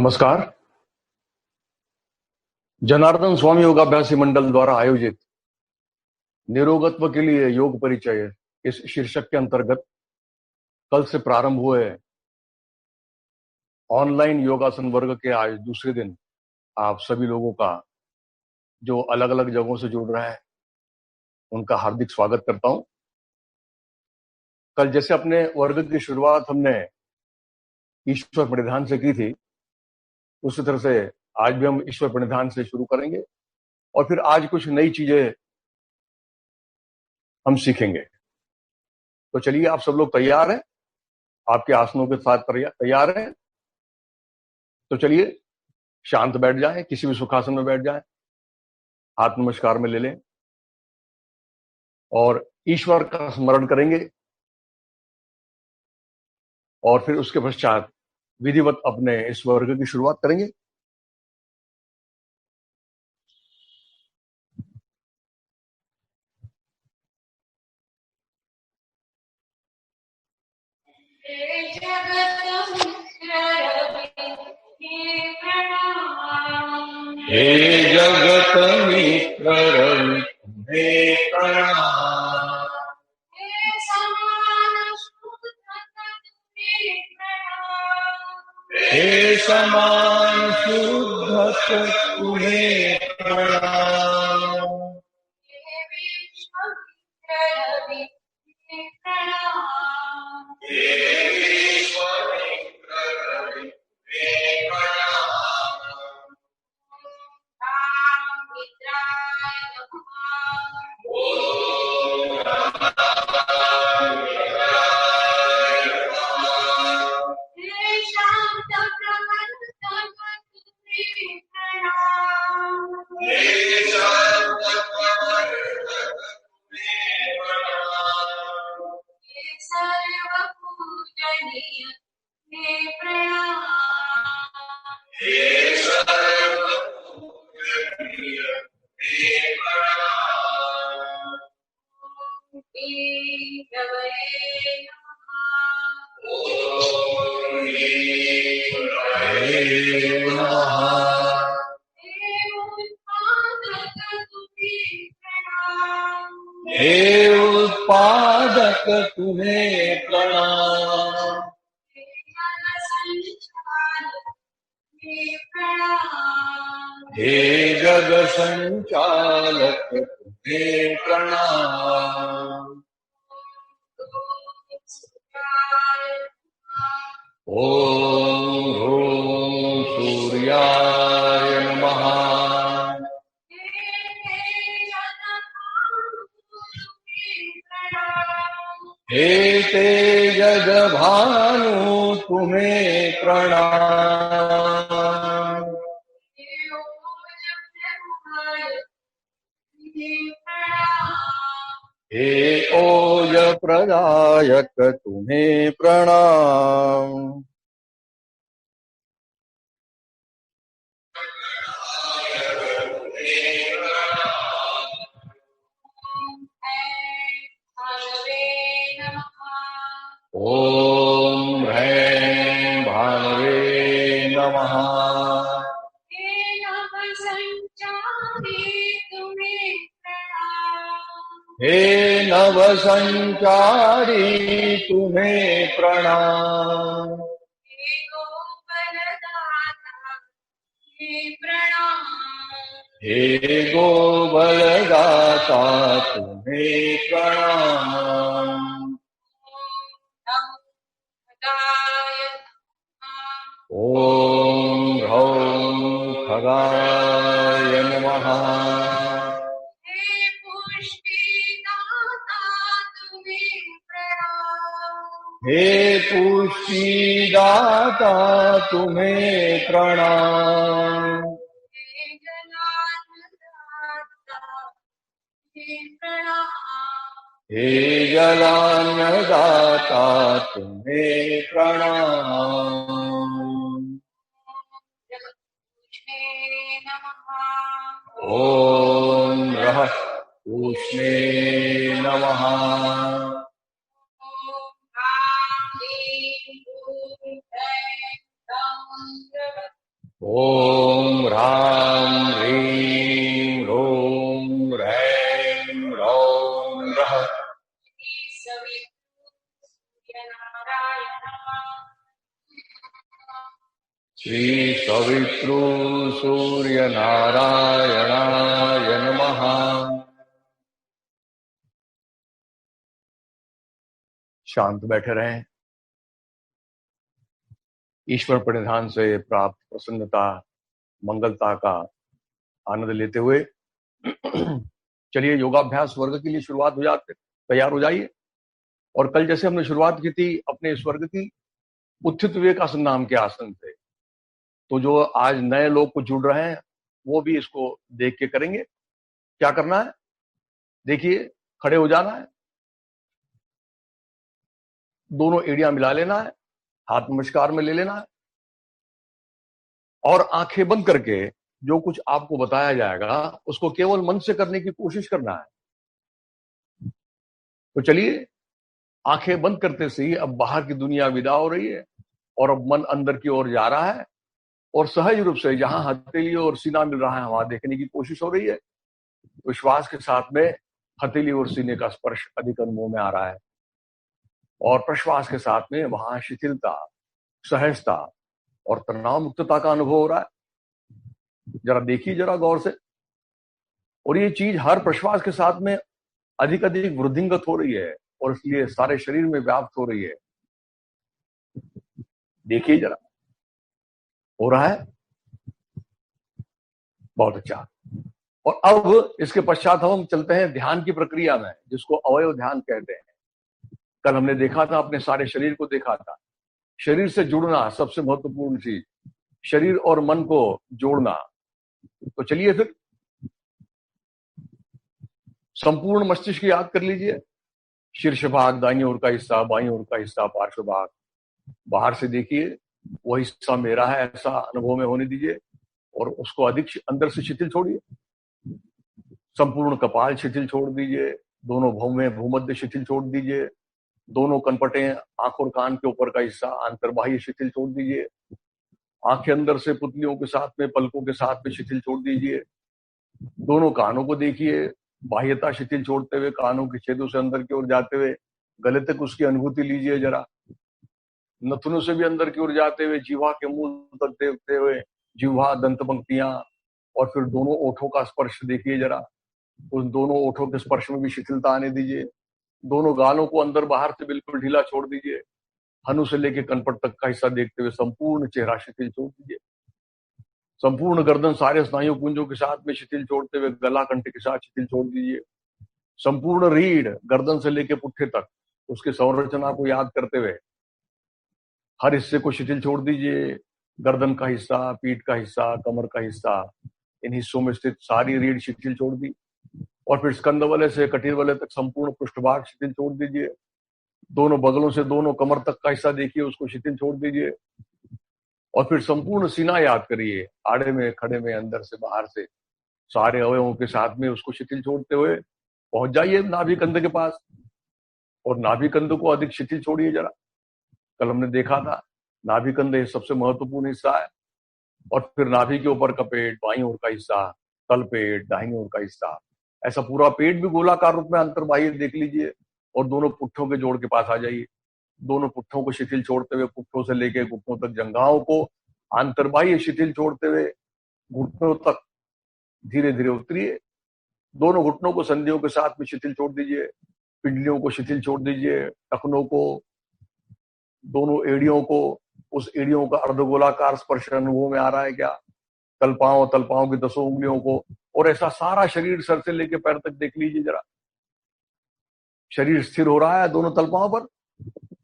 नमस्कार। जनार्दन स्वामी योगाभ्यासी मंडल द्वारा आयोजित निरोगत्व के लिए योग परिचय इस शीर्षक के अंतर्गत कल से प्रारंभ हुए ऑनलाइन योगासन वर्ग के आज दूसरे दिन आप सभी लोगों का जो अलग अलग जगहों से जुड़ रहे हैं उनका हार्दिक स्वागत करता हूं। कल जैसे अपने वर्ग की शुरुआत हमने ईश्वर प्रणिधान से की थी, उसी तरह से आज भी हम ईश्वर प्रणिधान से शुरू करेंगे और फिर आज कुछ नई चीजें हम सीखेंगे। तो चलिए, आप सब लोग तैयार हैं? आपके आसनों के साथ तैयार हैं? तो चलिए शांत बैठ जाएं, किसी भी सुखासन में बैठ जाएं, हाथ नमस्कार में ले लें और ईश्वर का स्मरण करेंगे और फिर उसके पश्चात विधिवत अपने इस वर्ग की शुरुआत करेंगे। हे जगत मित्र रवि तुम्हें प्रणाम। हे समान शुद्ध तुम्हें प्रणाम। हे उत्पादक तुम्हें प्रणाम। हे जग संचालक तुम्हें प्रणाम। ओम ह्रूं सूर्याय नमः। हे तेजद भानु तुम्हें प्रणाम। हे ओज प्रदायक तुम्हें प्रणाम। ओम ह्रीं भानवे नमः। हे नव संचारी तुम्हें प्रणाम। हे गोबलदाता तुम्हें प्रणाम। ओम ह्रौं खगाय नमः। हे पुष्टिदाता तुम्हें प्रणाम। हे जलान्नदाता तुम्हें प्रणाम। ओम रः ऊष्णे नमः। ओम राम ह्रीं रोम रैं रौं रः श्री सवितृ सूर्य नारायणाय नमः। शांत बैठे रहें। ईश्वर परिधान से प्राप्त प्रसन्नता मंगलता का आनंद लेते हुए चलिए योगाभ्यास वर्ग के लिए शुरुआत हो जाते, तैयार हो जाइए। और कल जैसे हमने शुरुआत की थी अपने इस वर्ग की उत्थित विवेकासन नाम के आसन से, तो जो आज नए लोग को जुड़ रहे हैं वो भी इसको देख के करेंगे। क्या करना है, देखिए, खड़े हो जाना है, दोनों एड़ियां मिला लेना है, हाथ नमस्कार में ले लेना है और आंखें बंद करके जो कुछ आपको बताया जाएगा उसको केवल मन से करने की कोशिश करना है। तो चलिए, आंखें बंद करते से ही अब बाहर की दुनिया विदा हो रही है और अब मन अंदर की ओर जा रहा है और सहज रूप से जहां हथेली और सीना मिल रहा है वहां देखने की कोशिश हो रही है। विश्वास के साथ में हथेली और सीने का स्पर्श अधिक अनुभव में आ रहा है और प्रश्वास के साथ में वहां शिथिलता, सहजता और तनाव मुक्तता का अनुभव हो रहा है। जरा देखिए जरा गौर से। और ये चीज हर प्रश्वास के साथ में अधिक अधिक वृद्धिंगत हो रही है और इसलिए सारे शरीर में व्याप्त हो रही है। देखिए जरा, हो रहा है, बहुत अच्छा। और अब इसके पश्चात हम चलते हैं ध्यान की प्रक्रिया में, जिसको अवयव ध्यान कहते हैं। कल हमने देखा था, अपने सारे शरीर को देखा था। शरीर से जुड़ना सबसे महत्वपूर्ण चीज, शरीर और मन को जोड़ना। तो चलिए फिर संपूर्ण मस्तिष्क याद कर लीजिए। शीर्ष भाग दाईं ओर का हिस्सा, बाईं ओर का हिस्सा, पार्श्व भाग। बाहर से देखिए, वो हिस्सा मेरा है ऐसा अनुभव में होने दीजिए और उसको अधिक अंदर से शिथिल छोड़िए। संपूर्ण कपाल शिथिल छोड़ दीजिए, दोनों भौवें भूमध्य शिथिल छोड़ दीजिए, दोनों कनपटें आंख और कान के ऊपर का हिस्सा अंतर्बाह्य शिथिल छोड़ दीजिए। आंखें अंदर से पुतलियों के साथ में, पलकों के साथ में शिथिल छोड़ दीजिए। दोनों कानों को देखिए, बाह्यता शिथिल छोड़ते हुए, कानों के छेदों से अंदर की ओर जाते हुए गले तक उसकी अनुभूति लीजिए जरा। नथुनों से भी अंदर की ओर जाते हुए जीवा के मूल तक देखते हुए जीवा, दंत पंक्तियां और फिर दोनों ओठों का स्पर्श देखिए जरा। उन दोनों ओठों के स्पर्श में भी शिथिलता आने दीजिए। दोनों गालों को अंदर बाहर से बिल्कुल ढीला छोड़ दीजिए। हनु से लेकर कनपट तक का हिस्सा देखते हुए संपूर्ण चेहरा शिथिल छोड़ दीजिए। संपूर्ण गर्दन सारे स्नायु पुंजों के साथ में शिथिल छोड़ते हुए गला कंठ के साथ शिथिल छोड़ दीजिए। संपूर्ण रीढ़ गर्दन से लेकर पुट्ठे तक उसके संरचना को याद करते हुए हर हिस्से को शिथिल छोड़ दीजिए। गर्दन का हिस्सा, पीठ का हिस्सा, कमर का हिस्सा, इन हिस्सों में स्थित सारी रीढ़ शिथिल छोड़ दी। और फिर स्कंद वलय से कटीर वलय तक संपूर्ण पृष्ठभाग शिथिल छोड़ दीजिए। दोनों बगलों से दोनों कमर तक का हिस्सा देखिए, उसको शिथिल छोड़ दीजिए। और फिर संपूर्ण सीना याद करिए, आड़े में, खड़े में, अंदर से, बाहर से, सारे अवयवों के साथ में उसको शिथिल छोड़ते हुए पहुंच जाइए नाभि कंध के पास और नाभि कंध को अधिक शिथिल छोड़िए जरा। कल हमने देखा था नाभि कंध सबसे महत्वपूर्ण हिस्सा है। और फिर नाभि के ऊपर का पेट, बाईं ओर का हिस्सा, तल पेट, दाहिनी ओर का हिस्सा, ऐसा पूरा पेट भी गोलाकार रूप में अंतर्बाह्य देख लीजिए। और दोनों पुट्ठों के जोड़ के पास आ जाइए। दोनों पुट्ठों को शिथिल छोड़ते हुए पुट्ठों से लेकर घुटनों तक, जंघाओं को अंतर्बाह्य शिथिल छोड़ते हुए घुटनों तक धीरे धीरे उतरिए। दोनों घुटनों को संधियों के साथ में शिथिल छोड़ दीजिए। पिंडलियों को शिथिल छोड़ दीजिए। टखनों को, दोनों एड़ियों को, उस एड़ियों का अर्धगोलाकार स्पर्श अनुभव में आ रहा है क्या? तलपाओं की 10 उंगलियों को, और ऐसा सारा शरीर सर से लेकर पैर तक देख लीजिए जरा। शरीर स्थिर हो रहा है दोनों तलपाओं पर,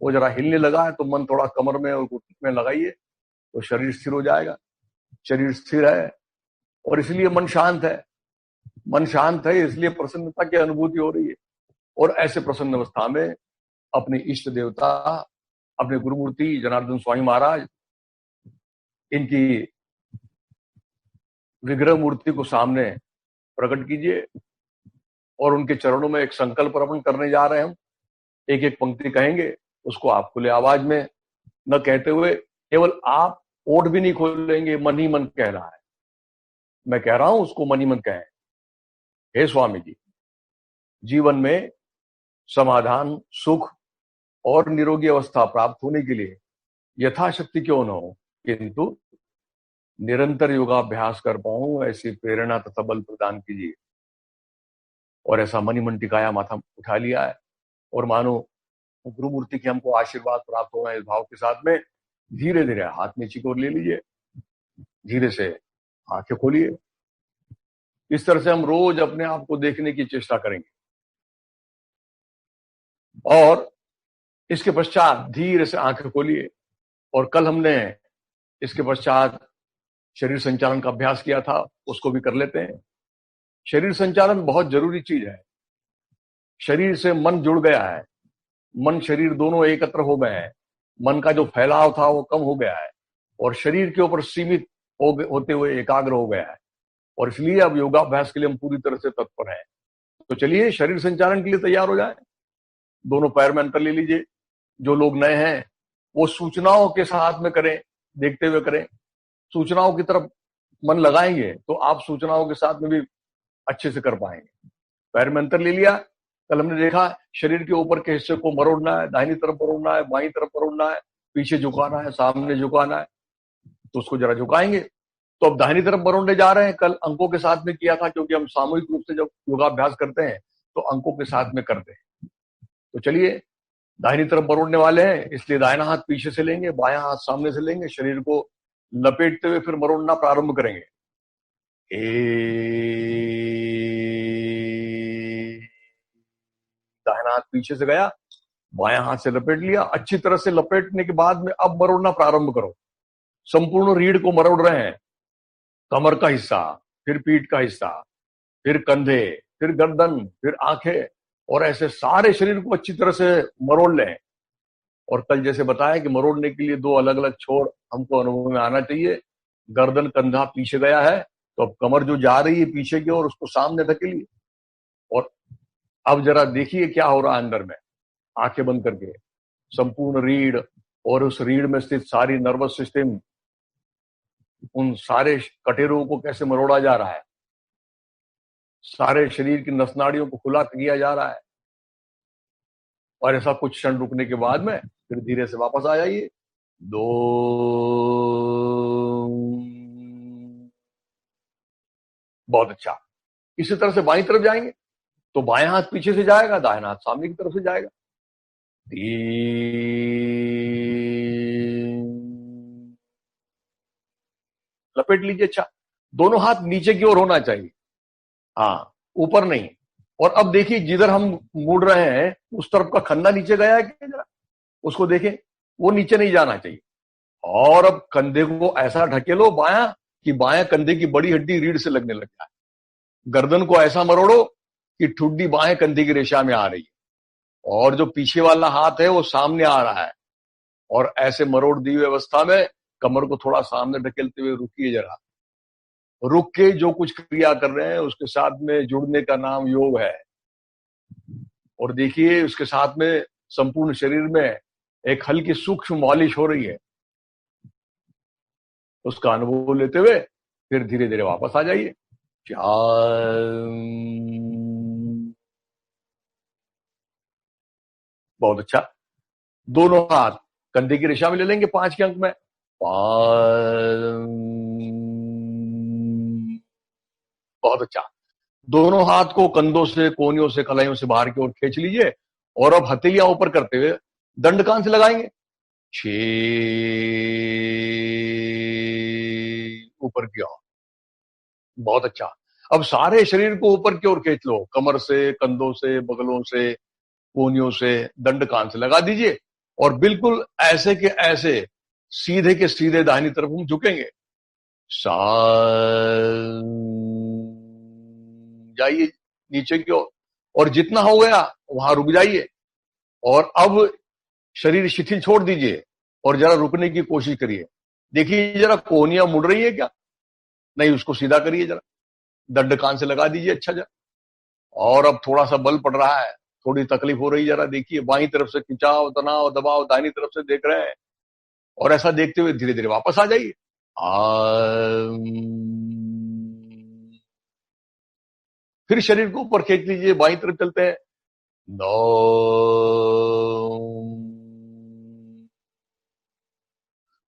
वो जरा हिलने लगा है तो मन थोड़ा कमर में और घुटने में लगाइए तो शरीर स्थिर हो जाएगा। शरीर स्थिर है और इसलिए मन शांत है। मन शांत है इसलिए प्रसन्नता की अनुभूति हो रही है। और ऐसे प्रसन्न अवस्था में अपने इष्ट देवता, अपने गुरुमूर्ति जनार्दन स्वामी महाराज, इनकी विग्रह मूर्ति को सामने प्रकट कीजिए और उनके चरणों में एक संकल्प अर्पण करने जा रहे हैं हम। एक एक पंक्ति कहेंगे, उसको आप खुले आवाज में न कहते हुए केवल आप ओठ भी नहीं खोलेंगे, मन ही मन कह रहा है। मैं कह रहा हूं उसको मन ही मन कहें, हे स्वामी जी, जीवन में समाधान, सुख और निरोगी अवस्था प्राप्त होने के लिए यथाशक्ति क्यों न हो, किंतु निरंतर योगाभ्यास कर पाऊं, ऐसी प्रेरणा तथा बल प्रदान कीजिए। और ऐसा मन ही मन टिकाया, माथा उठा लिया है, और मानो गुरु मूर्ति की हमको आशीर्वाद प्राप्त होना, इस भाव के साथ में धीरे धीरे हाथ नीचे की ओर ले लीजिए, धीरे से आंखें खोलिए। इस तरह से हम रोज अपने आप को देखने की चेष्टा करेंगे, और इसके पश्चात धीरे से आंखें खोलिए। और कल हमने इसके पश्चात शरीर संचालन का अभ्यास किया था, उसको भी कर लेते हैं। शरीर संचालन बहुत जरूरी चीज है। शरीर से मन जुड़ गया है, मन शरीर दोनों एकत्र हो गए हैं, मन का जो फैलाव था वो कम हो गया है, और शरीर के ऊपर सीमित होते हुए एकाग्र हो गया है। और इसलिए अब योगाभ्यास के लिए हम पूरी तरह से तत्पर हैं। तो चलिए शरीर संचालन के लिए तैयार हो जाए। दोनों पैर में अंतर ले लीजिए। जो लोग नए हैं वो सूचनाओं के साथ में करें, देखते हुए करें। सूचनाओं की तरफ मन लगाएंगे तो आप सूचनाओं के साथ में भी अच्छे से कर पाएंगे। पैर में अंतर ले लिया। कल हमने देखा शरीर के ऊपर के हिस्से को मरोड़ना है, दाहिनी तरफ मरोड़ना है, बाईं तरफ मरोड़ना है, पीछे झुकाना है, सामने झुकाना है। तो उसको जरा झुकाएंगे। तो अब दाहिनी तरफ मरोड़ने जा रहे हैं। कल अंकों के साथ में किया था, क्योंकि हम सामूहिक रूप से जब योगाभ्यास करते हैं तो अंकों के साथ में करते हैं। तो चलिए दाहिनी तरफ मरोड़ने वाले हैं, इसलिए दाहिना हाथ पीछे से लेंगे, बायां हाथ सामने से लेंगे, शरीर को लपेटते हुए फिर मरोड़ना प्रारंभ करेंगे। दाहिना हाथ पीछे से गया, बायां हाथ से लपेट लिया। अच्छी तरह से लपेटने के बाद में अब मरोड़ना प्रारंभ करो। संपूर्ण रीढ़ को मरोड़ रहे हैं, कमर का हिस्सा, फिर पीठ का हिस्सा, फिर कंधे, फिर गर्दन, फिर आंखें, और ऐसे सारे शरीर को अच्छी तरह से मरोड़ लें। और कल जैसे बताया कि मरोड़ने के लिए दो अलग अलग छोर हमको अनुभव में आना चाहिए। गर्दन कंधा पीछे गया है, तो अब कमर जो जा रही है पीछे की ओर, उसको सामने धकेलिए। और अब जरा देखिए क्या हो रहा है अंदर में। आंखें बंद करके संपूर्ण रीढ़ और उस रीढ़ में स्थित सारी नर्वस सिस्टम, उन सारे कटेरों को कैसे मरोड़ा जा रहा है। सारे शरीर की नस नाड़ियों को खुला किया जा रहा है। और ऐसा कुछ क्षण रुकने के बाद में फिर धीरे से वापस आ जाइए। 2, बहुत अच्छा। इसी तरह से बाईं तरफ जाएंगे तो बाएं हाथ पीछे से जाएगा, दाहिना हाथ सामने की तरफ से जाएगा। 3, लपेट लीजिए। अच्छा, दोनों हाथ नीचे की ओर होना चाहिए, हाँ, ऊपर नहीं। और अब देखिए जिधर हम मुड़ रहे हैं उस तरफ का खन्ना नीचे गया है क्या, जरा उसको देखें। वो नीचे नहीं जाना चाहिए। और अब कंधे को ऐसा ढकेलो बायां कि बायां कंधे की बड़ी हड्डी रीढ़ से लगने लग जाए। गर्दन को ऐसा मरोड़ो कि ठुड्डी बाएं कंधे की रेशा में आ रही है, और जो पीछे वाला हाथ है वो सामने आ रहा है। और ऐसे मरोड़ दी हुई अवस्था में कमर को थोड़ा सामने ढकेलते हुए रुकिए जरा। रुक के जो कुछ क्रिया कर रहे हैं उसके साथ में जुड़ने का नाम योग है। और देखिए उसके साथ में संपूर्ण शरीर में एक हल्की सूक्ष्म मालिश हो रही है। उसका अनुभव लेते हुए फिर धीरे धीरे वापस आ जाइए। बहुत अच्छा। दोनों हाथ कंधे की रेशा में ले लेंगे 5 के अंक में। 5, बहुत अच्छा। दोनों हाथ को कंधों से, कोहनियों से, कलाइयों से बाहर की ओर खींच लीजिए। और अब हथेलियां ऊपर करते हुए दंड कान से लगाएंगे। 6, ऊपर की ओर। बहुत अच्छा। अब सारे शरीर को ऊपर की ओर खींच लो, कमर से, कंधों से, बगलों से, कोहनियों से, दंड कान से लगा दीजिए। और बिल्कुल ऐसे के ऐसे सीधे के सीधे दाहिनी तरफ हम झुकेंगे। जाइए नीचे की ओर, और जितना हो गया वहां रुक जाइए। और अब शरीर शिथिल छोड़ दीजिए और जरा रुकने की कोशिश करिए। देखिए जरा कोहनियां मुड़ रही है क्या, नहीं, उसको सीधा करिए जरा, दंड कान से लगा दीजिए अच्छा जरा। और अब थोड़ा सा बल पड़ रहा है, थोड़ी तकलीफ हो रही, जरा देखिए बाईं तरफ से खिंचाव, तनाव, दबाव दाहिनी तरफ से देख रहे हैं। और ऐसा देखते हुए धीरे धीरे वापस आ जाइए। फिर शरीर को ऊपर खींच लीजिए, बाईं तरफ चलते हैं। नौ।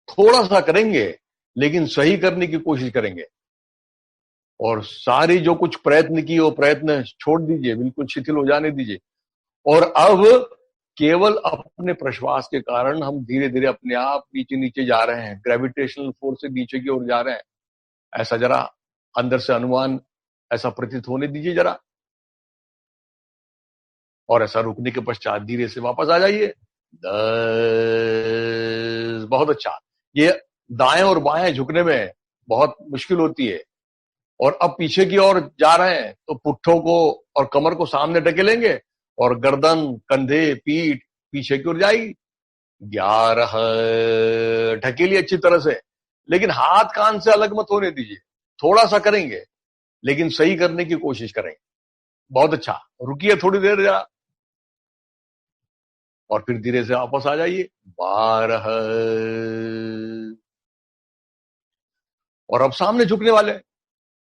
थोड़ा सा करेंगे लेकिन सही करने की कोशिश करेंगे, और सारी जो कुछ प्रयत्न की वो प्रयत्न छोड़ दीजिए, बिल्कुल शिथिल हो जाने दीजिए। और अब केवल अपने प्रश्वास के कारण हम धीरे धीरे अपने आप नीचे नीचे जा रहे हैं, ग्रेविटेशनल फोर्स से नीचे की ओर जा रहे हैं। ऐसा जरा अंदर से अनुमान ऐसा प्रतीत होने दीजिए जरा, और ऐसा रुकने के पश्चात धीरे से वापस आ जाइए। 10। बहुत अच्छा। ये दाएं और बाएं झुकने में बहुत मुश्किल होती है। और अब पीछे की ओर जा रहे हैं तो पुट्ठों को और कमर को सामने ढकेलेंगे और गर्दन, कंधे, पीठ पीछे की ओर जाएगी। 11। ढकेलिए अच्छी तरह से, लेकिन हाथ कान से अलग मत होने दीजिए। थोड़ा सा करेंगे लेकिन सही करने की कोशिश करेंगे। बहुत अच्छा। रुकिए थोड़ी देर जरा, और फिर धीरे से वापस आ जाइए। 12। और अब सामने झुकने वाले।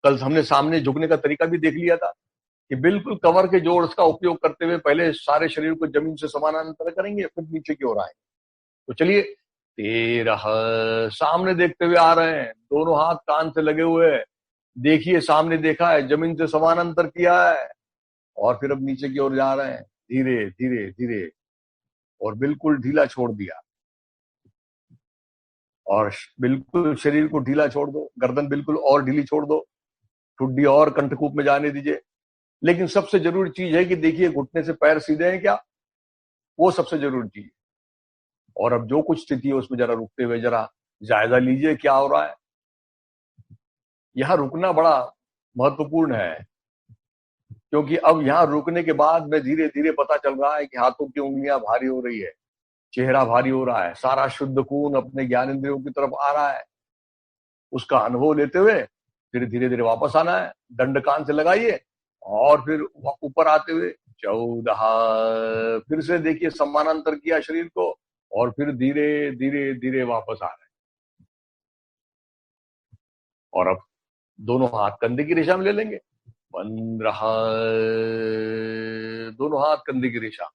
कल हमने सामने झुकने का तरीका भी देख लिया था कि बिल्कुल कमर के जोड़ का उपयोग करते हुए पहले सारे शरीर को जमीन से समानांतर करेंगे, फिर नीचे की ओर आएंगे। तो चलिए। 13। सामने देखते हुए आ रहे हैं, दोनों हाथ कान से लगे हुए हैं। देखिए सामने देखा है, जमीन से समानांतर किया है, और फिर अब नीचे की ओर जा रहे हैं धीरे धीरे धीरे, और बिल्कुल ढीला छोड़ दिया। और बिल्कुल शरीर को ढीला छोड़ दो, गर्दन बिल्कुल और ढीली छोड़ दो, ठुड्डी और कंठकूप में जाने दीजिए। लेकिन सबसे जरूरी चीज है कि देखिए घुटने से पैर सीधे हैं क्या, वो सबसे जरूरी चीज है। और अब जो कुछ स्थिति है उसमें जरा रुकते हुए जरा जायजा लीजिए क्या हो रहा है। यहां रुकना बड़ा महत्वपूर्ण है, क्योंकि अब यहां रुकने के बाद में धीरे धीरे पता चल रहा है कि हाथों की उंगलियां भारी हो रही है, चेहरा भारी हो रहा है, सारा शुद्ध खून अपने ज्ञानेंद्रियों की तरफ आ रहा है। उसका अनुभव लेते हुए फिर धीरे धीरे वापस आना है। दंड कान से लगाइए और फिर ऊपर आते हुए 14। फिर से देखिए समानांतर किया शरीर को, और फिर धीरे धीरे धीरे वापस आ रहे हैं। और अब दोनों हाथ कंधे की रेशा में ले लेंगे। 15। दोनों हाथ कंधे की रेशा।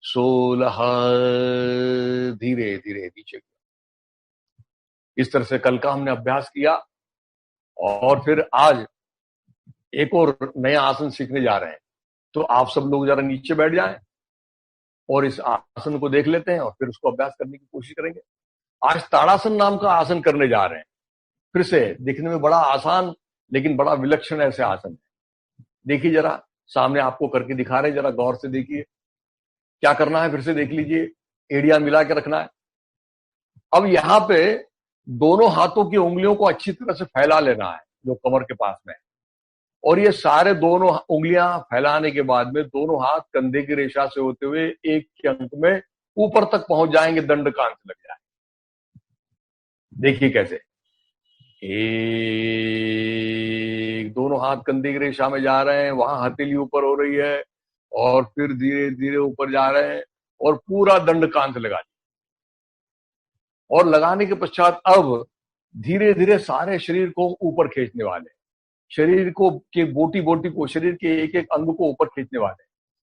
16। धीरे धीरे नीचे। इस तरह से कल का हमने अभ्यास किया, और फिर आज एक और नया आसन सीखने जा रहे हैं। तो आप सब लोग जरा नीचे बैठ जाएं और इस आसन को देख लेते हैं, और फिर उसको अभ्यास करने की कोशिश करेंगे। आज ताड़ासन नाम का आसन करने जा रहे हैं। फिर से दिखने में बड़ा आसान लेकिन बड़ा विलक्षण ऐसे आसन है। देखिए जरा, सामने आपको करके दिखा रहे हैं, जरा गौर से देखिए क्या करना है। फिर से देख लीजिए, एड़ियां मिला के रखना है। अब यहां पे दोनों हाथों की उंगलियों को अच्छी तरह से फैला लेना है जो कमर के पास में है, और ये सारे दोनों उंगलियां फैलाने के बाद में दोनों हाथ कंधे की रेशा से होते हुए एक के अंक में ऊपर तक पहुंच जाएंगे, दंड कान से लग जाए। देखिए कैसे। एक, दोनों हाथ कंधे की रेशा में जा रहे हैं, वहां हथेली ऊपर हो रही है, और फिर धीरे धीरे ऊपर जा रहे हैं और पूरा दंड कान से लगा दिया। और लगाने के पश्चात अब धीरे धीरे सारे शरीर को ऊपर खींचने वाले, शरीर को के बोटी बोटी को, शरीर के एक एक अंग को ऊपर खींचने वाले।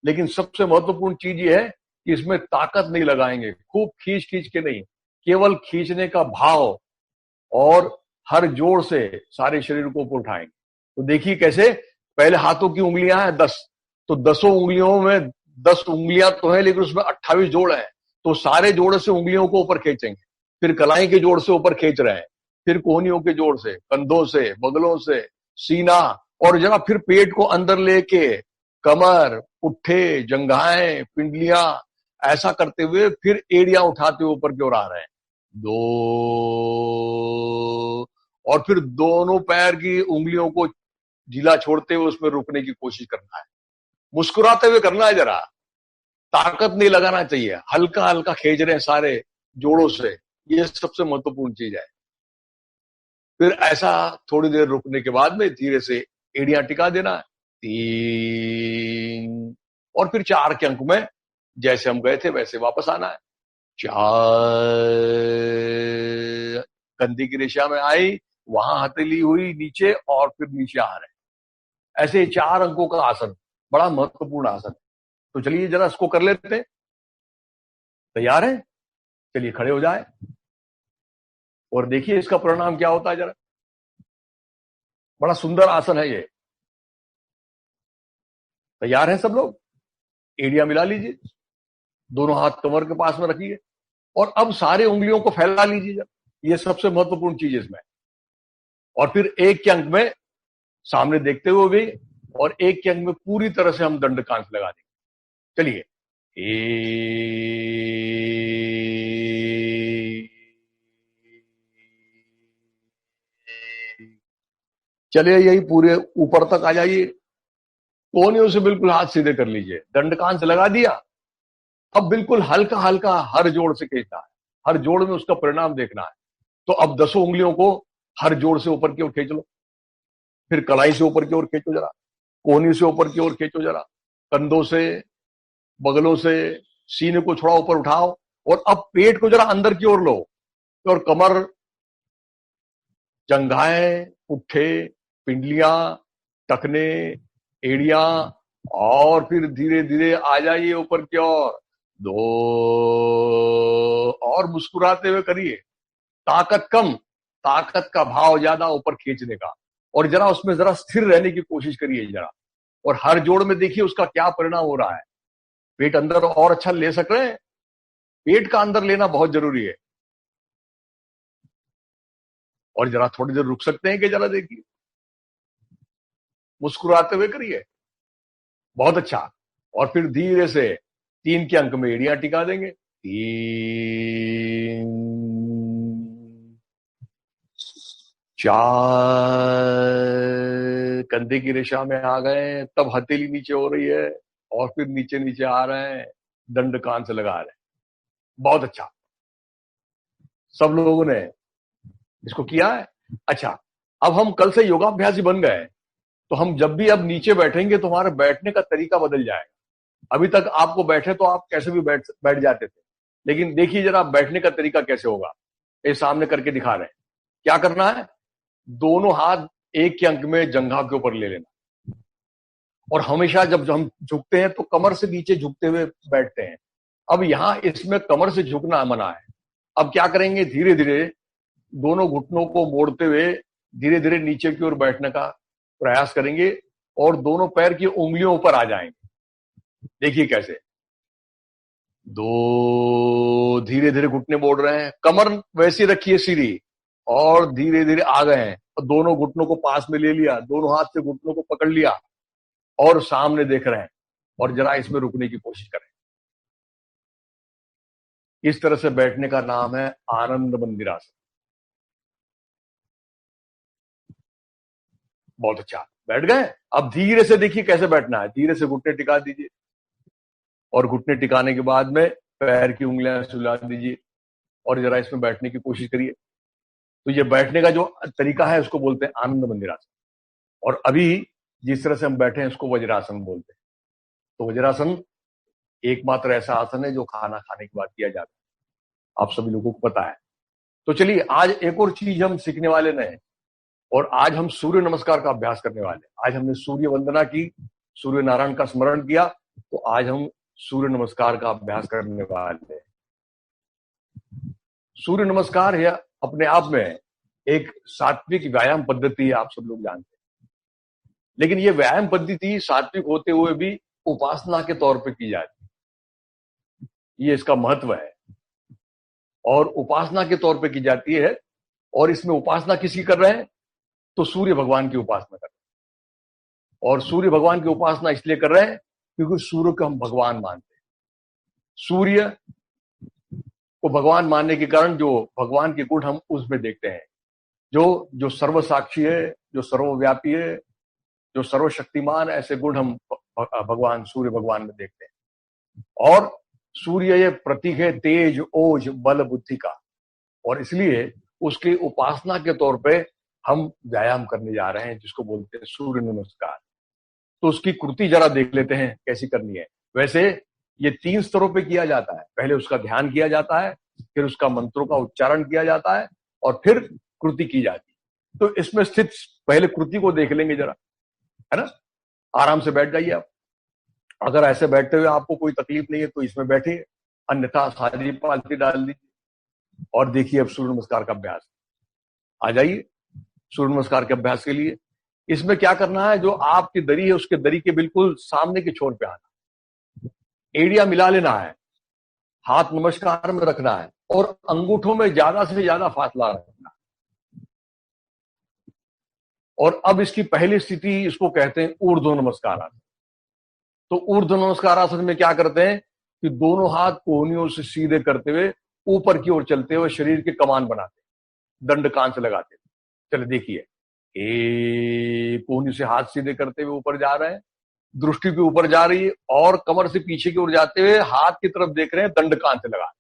लेकिन सबसे महत्वपूर्ण चीज ये है कि इसमें ताकत नहीं लगाएंगे, खूब खींच खींच के नहीं, केवल खींचने का भाव, और हर जोड़ से सारे शरीर को ऊपर उठाएंगे। तो देखिए कैसे। पहले हाथों की उंगलियां हैं 10, तो 10 उंगलियों में 10 उंगलियां तो है, लेकिन उसमें 28 जोड़ है, तो सारे जोड़ से उंगलियों को ऊपर खींचेंगे। फिर कलाई के जोड़ से ऊपर खींच रहे हैं, फिर कोहनियों के जोड़ से, कंधों से, बगलों से, सीना, और जरा फिर पेट को अंदर लेके कमर, पुट्ठे, जंघाएं, पिंडलियां, ऐसा करते हुए फिर एड़ियां उठाते हुए ऊपर की ओर आ रहे हैं। 2, और फिर दोनों पैर की उंगलियों को ढीला छोड़ते हुए उसमें रुकने की कोशिश करना है। मुस्कुराते हुए करना है, जरा ताकत नहीं लगाना चाहिए, हल्का हल्का खींच रहे हैं सारे जोड़ों से, ये सबसे महत्वपूर्ण चीज है। फिर ऐसा थोड़ी देर रुकने के बाद में धीरे से एड़ियां टिका देना है। 3, और फिर 4 के अंक में जैसे हम गए थे वैसे वापस आना है। कंधे की रेशा में आई, वहां हथेली हुई नीचे और फिर नीचे आ रहे। ऐसे 4 अंकों का आसन, बड़ा महत्वपूर्ण आसन है। तो चलिए जरा इसको कर लेते हैं। तैयार है? चलिए खड़े हो जाए और देखिए इसका परिणाम क्या होता है जरा। बड़ा सुंदर आसन है ये। तैयार है सब लोग? एड़ियां मिला लीजिए, दोनों हाथ कमर के पास में रखिए और अब सारे उंगलियों को फैला लीजिए जरा। ये सबसे महत्वपूर्ण चीज है इसमें। और फिर एक के अंक में सामने देखते हुए भी और एक के अंक में पूरी तरह से हम दंड कांस लगा देंगे। चलिए, चलिए यही पूरे ऊपर तक आ जाइए। कोहनियों से बिल्कुल हाथ सीधे कर लीजिए। दंडकांस लगा दिया। अब बिल्कुल हल्का हल्का हर जोड़ से खींचना है। हर जोड़ में उसका परिणाम देखना है। तो अब 10 उंगलियों को हर जोड़ से ऊपर की ओर खींच लो। फिर कलाई से ऊपर की ओर खींचो जरा, कोहनी से ऊपर की ओर खींचो जरा, कंधों से, बगलों से, सीने को थोड़ा ऊपर उठाओ और अब पेट को जरा अंदर की ओर लो और कमर, जंघाएं, पुट्ठे, पिंडलियां, टखने, एड़ियां और फिर धीरे धीरे आ जाइए ऊपर की ओर। 2 और मुस्कुराते हुए करिए। ताकत कम, ताकत का भाव ज्यादा ऊपर खींचने का। और जरा उसमें जरा स्थिर रहने की कोशिश करिए जरा। और हर जोड़ में देखिए उसका क्या परिणाम हो रहा है। पेट अंदर और अच्छा ले सक रहे हैं। पेट का अंदर लेना बहुत जरूरी है। और जरा थोड़ी देर रुक सकते हैं कि जरा देखिए, मुस्कुराते हुए करिए। बहुत अच्छा। और फिर धीरे से 3 के अंक में एड़ियां टिका देंगे। 3, 4, कंधे की रेशा में आ गए। तब हथेली नीचे हो रही है और फिर नीचे नीचे आ रहे हैं, दंड कान से लगा रहे हैं। बहुत अच्छा, सब लोगों ने इसको किया है। अच्छा, अब हम कल से योगाभ्यासी बन गए, तो हम जब भी अब नीचे बैठेंगे तो हमारा बैठने का तरीका बदल जाएगा। अभी तक आपको बैठे तो आप कैसे भी बैठ जाते थे, लेकिन देखिए जरा बैठने का तरीका कैसे होगा। ये सामने करके दिखा रहे हैं। क्या करना है? दोनों हाथ एक के अंक में जंघा के ऊपर ले लेना। और हमेशा जब हम झुकते हैं तो कमर से नीचे झुकते हुए बैठते हैं। अब यहां इसमें कमर से झुकना मना है। अब क्या करेंगे? धीरे धीरे दोनों घुटनों को मोड़ते हुए धीरे धीरे नीचे की ओर बैठने का प्रयास करेंगे और दोनों पैर की उंगलियों ऊपर आ जाएंगे। देखिए कैसे। 2, धीरे धीरे घुटने मोड़ रहे हैं, कमर वैसी रखिए सीधी और धीरे धीरे आ गए हैं और दोनों घुटनों को पास में ले लिया, दोनों हाथ से घुटनों को पकड़ लिया और सामने देख रहे हैं। और जरा इसमें रुकने की कोशिश करें। इस तरह से बैठने का नाम है आनंद मंदिरासन। बहुत अच्छा, बैठ गए। अब धीरे से देखिए कैसे बैठना है। धीरे से घुटने टिका दीजिए और घुटने टिकाने के बाद में पैर की उंगलियां सुला दीजिए और जरा इसमें बैठने की कोशिश करिए। तो ये बैठने का जो तरीका है उसको बोलते हैं आनंद मंदिरासन। और अभी जिस तरह से हम बैठे हैं उसको वज्रासन बोलते हैं। तो वज्रासन एकमात्र ऐसा आसन है जो खाना खाने के बाद किया जाता है, आप सभी लोगों को पता है। तो चलिए आज एक और चीज हम सीखने वाले हैं और आज हम सूर्य नमस्कार का अभ्यास करने वाले हैं। आज हमने सूर्य वंदना की, सूर्य नारायण का स्मरण किया, तो आज हम सूर्य नमस्कार का अभ्यास करने वाले हैं। सूर्य नमस्कार है अपने आप में एक सात्विक व्यायाम पद्धति है, आप सब लोग जानते हैं। लेकिन ये व्यायाम पद्धति सात्विक होते हुए भी उपासना के तौर पे की जाती है। ये इसका महत्व है और उपासना के तौर पे की जाती है। और इसमें उपासना किसकी कर रहे हैं? तो सूर्य भगवान की उपासना कर रहे हैं। और सूर्य भगवान की उपासना इसलिए कर रहे हैं क्योंकि सूर्य को हम भगवान मानते हैं। सूर्य को भगवान मानने के कारण जो भगवान के गुण हम उसमें देखते हैं, जो सर्वसाक्षी है, जो सर्वव्यापी है, जो सर्वशक्तिमान, ऐसे गुण हम भगवान सूर्य भगवान में देखते हैं। और सूर्य ये प्रतीक है तेज, ओज, बल, बुद्धि का। और इसलिए उसकी उपासना के तौर पे हम व्यायाम करने जा रहे हैं जिसको बोलते हैं सूर्य नमस्कार। तो उसकी कृति जरा देख लेते हैं कैसी करनी है। वैसे ये 3 स्तरों पे किया जाता है। पहले उसका ध्यान किया जाता है, फिर उसका मंत्रों का उच्चारण किया जाता है और फिर कृति की जाती है। तो इसमें स्थित पहले कृति को देख लेंगे जरा, है ना। आराम से बैठ जाइए आप। अगर ऐसे बैठते हुए आपको कोई तकलीफ नहीं है तो इसमें बैठिए, अन्यथा सारी पालती डाल दीजिए और देखिए अब सूर्य नमस्कार का अभ्यास। आ जाइए सूर्य नमस्कार के अभ्यास के लिए। इसमें क्या करना है, जो आपकी दरी है उसके दरी के बिल्कुल सामने के छोर पे आना, एड़िया मिला लेना है, हाथ नमस्कार में रखना है और अंगूठों में ज्यादा से ज्यादा फासला रखना है। और अब इसकी पहली स्थिति, इसको कहते हैं ऊर्ध्व नमस्कार आसन। तो ऊर्ध्व नमस्कार आसन में क्या करते हैं कि दोनों हाथ कोहनियों से सीधे करते हुए ऊपर की ओर चलते हुए शरीर के कमान बनाते, दंड कान से लगाते। चले देखिए, कोहनी से हाथ सीधे करते हुए ऊपर जा रहे हैं, दृष्टि भी ऊपर जा रही है और कमर से पीछे की ओर जाते हुए हाथ की तरफ देख रहे हैं, दंड कान से लगा।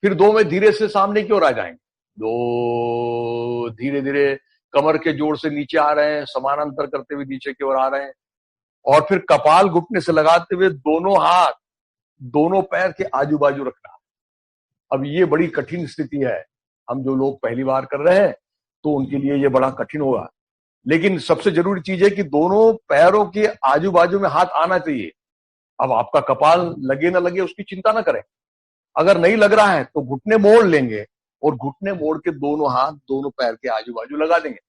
फिर 2 में धीरे से सामने की ओर आ जाएंगे, 2 धीरे धीरे कमर के जोड़ से नीचे आ रहे हैं, समानांतर करते हुए नीचे की ओर आ रहे हैं और फिर कपाल घुटने से लगाते हुए दोनों हाथ दोनों पैर के आजू बाजू रखना। अब ये बड़ी कठिन स्थिति है, हम जो लोग पहली बार कर रहे हैं तो उनके लिए ये बड़ा कठिन होगा, लेकिन सबसे जरूरी चीज है कि दोनों पैरों के आजू बाजू में हाथ आना चाहिए। अब आपका कपाल लगे ना लगे उसकी चिंता ना करें, अगर नहीं लग रहा है तो घुटने मोड़ लेंगे और घुटने मोड़ के दोनों हाथ दोनों पैर के आजू बाजू लगा देंगे।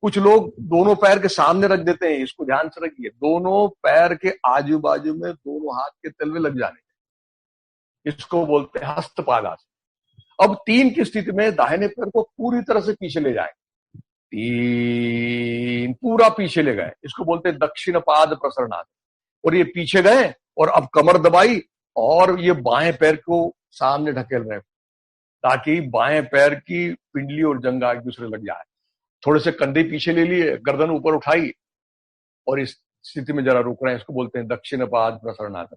कुछ लोग दोनों पैर के सामने रख देते हैं, इसको ध्यान से रखिए, दोनों पैर के आजू बाजू में दोनों हाथ के तलवे लग जाने, इसको बोलते हैं हस्तपादासन। अब 3 की स्थिति में दाहिने पैर को पूरी तरह से पीछे ले जाए, 3 पूरा पीछे ले गए, इसको बोलते हैं दक्षिण पाद प्रसरणासन। और ये पीछे गए और अब कमर दबाई और ये बाएं पैर को सामने ढकेल रहे ताकि बाएं पैर की पिंडली और जंघा एक दूसरे लग जाए। थोड़े से कंधे पीछे ले लिए, गर्दन ऊपर उठाई और इस स्थिति में जरा रुक रहे हैं, इसको बोलते हैं दक्षिण पाद प्रसरणासन।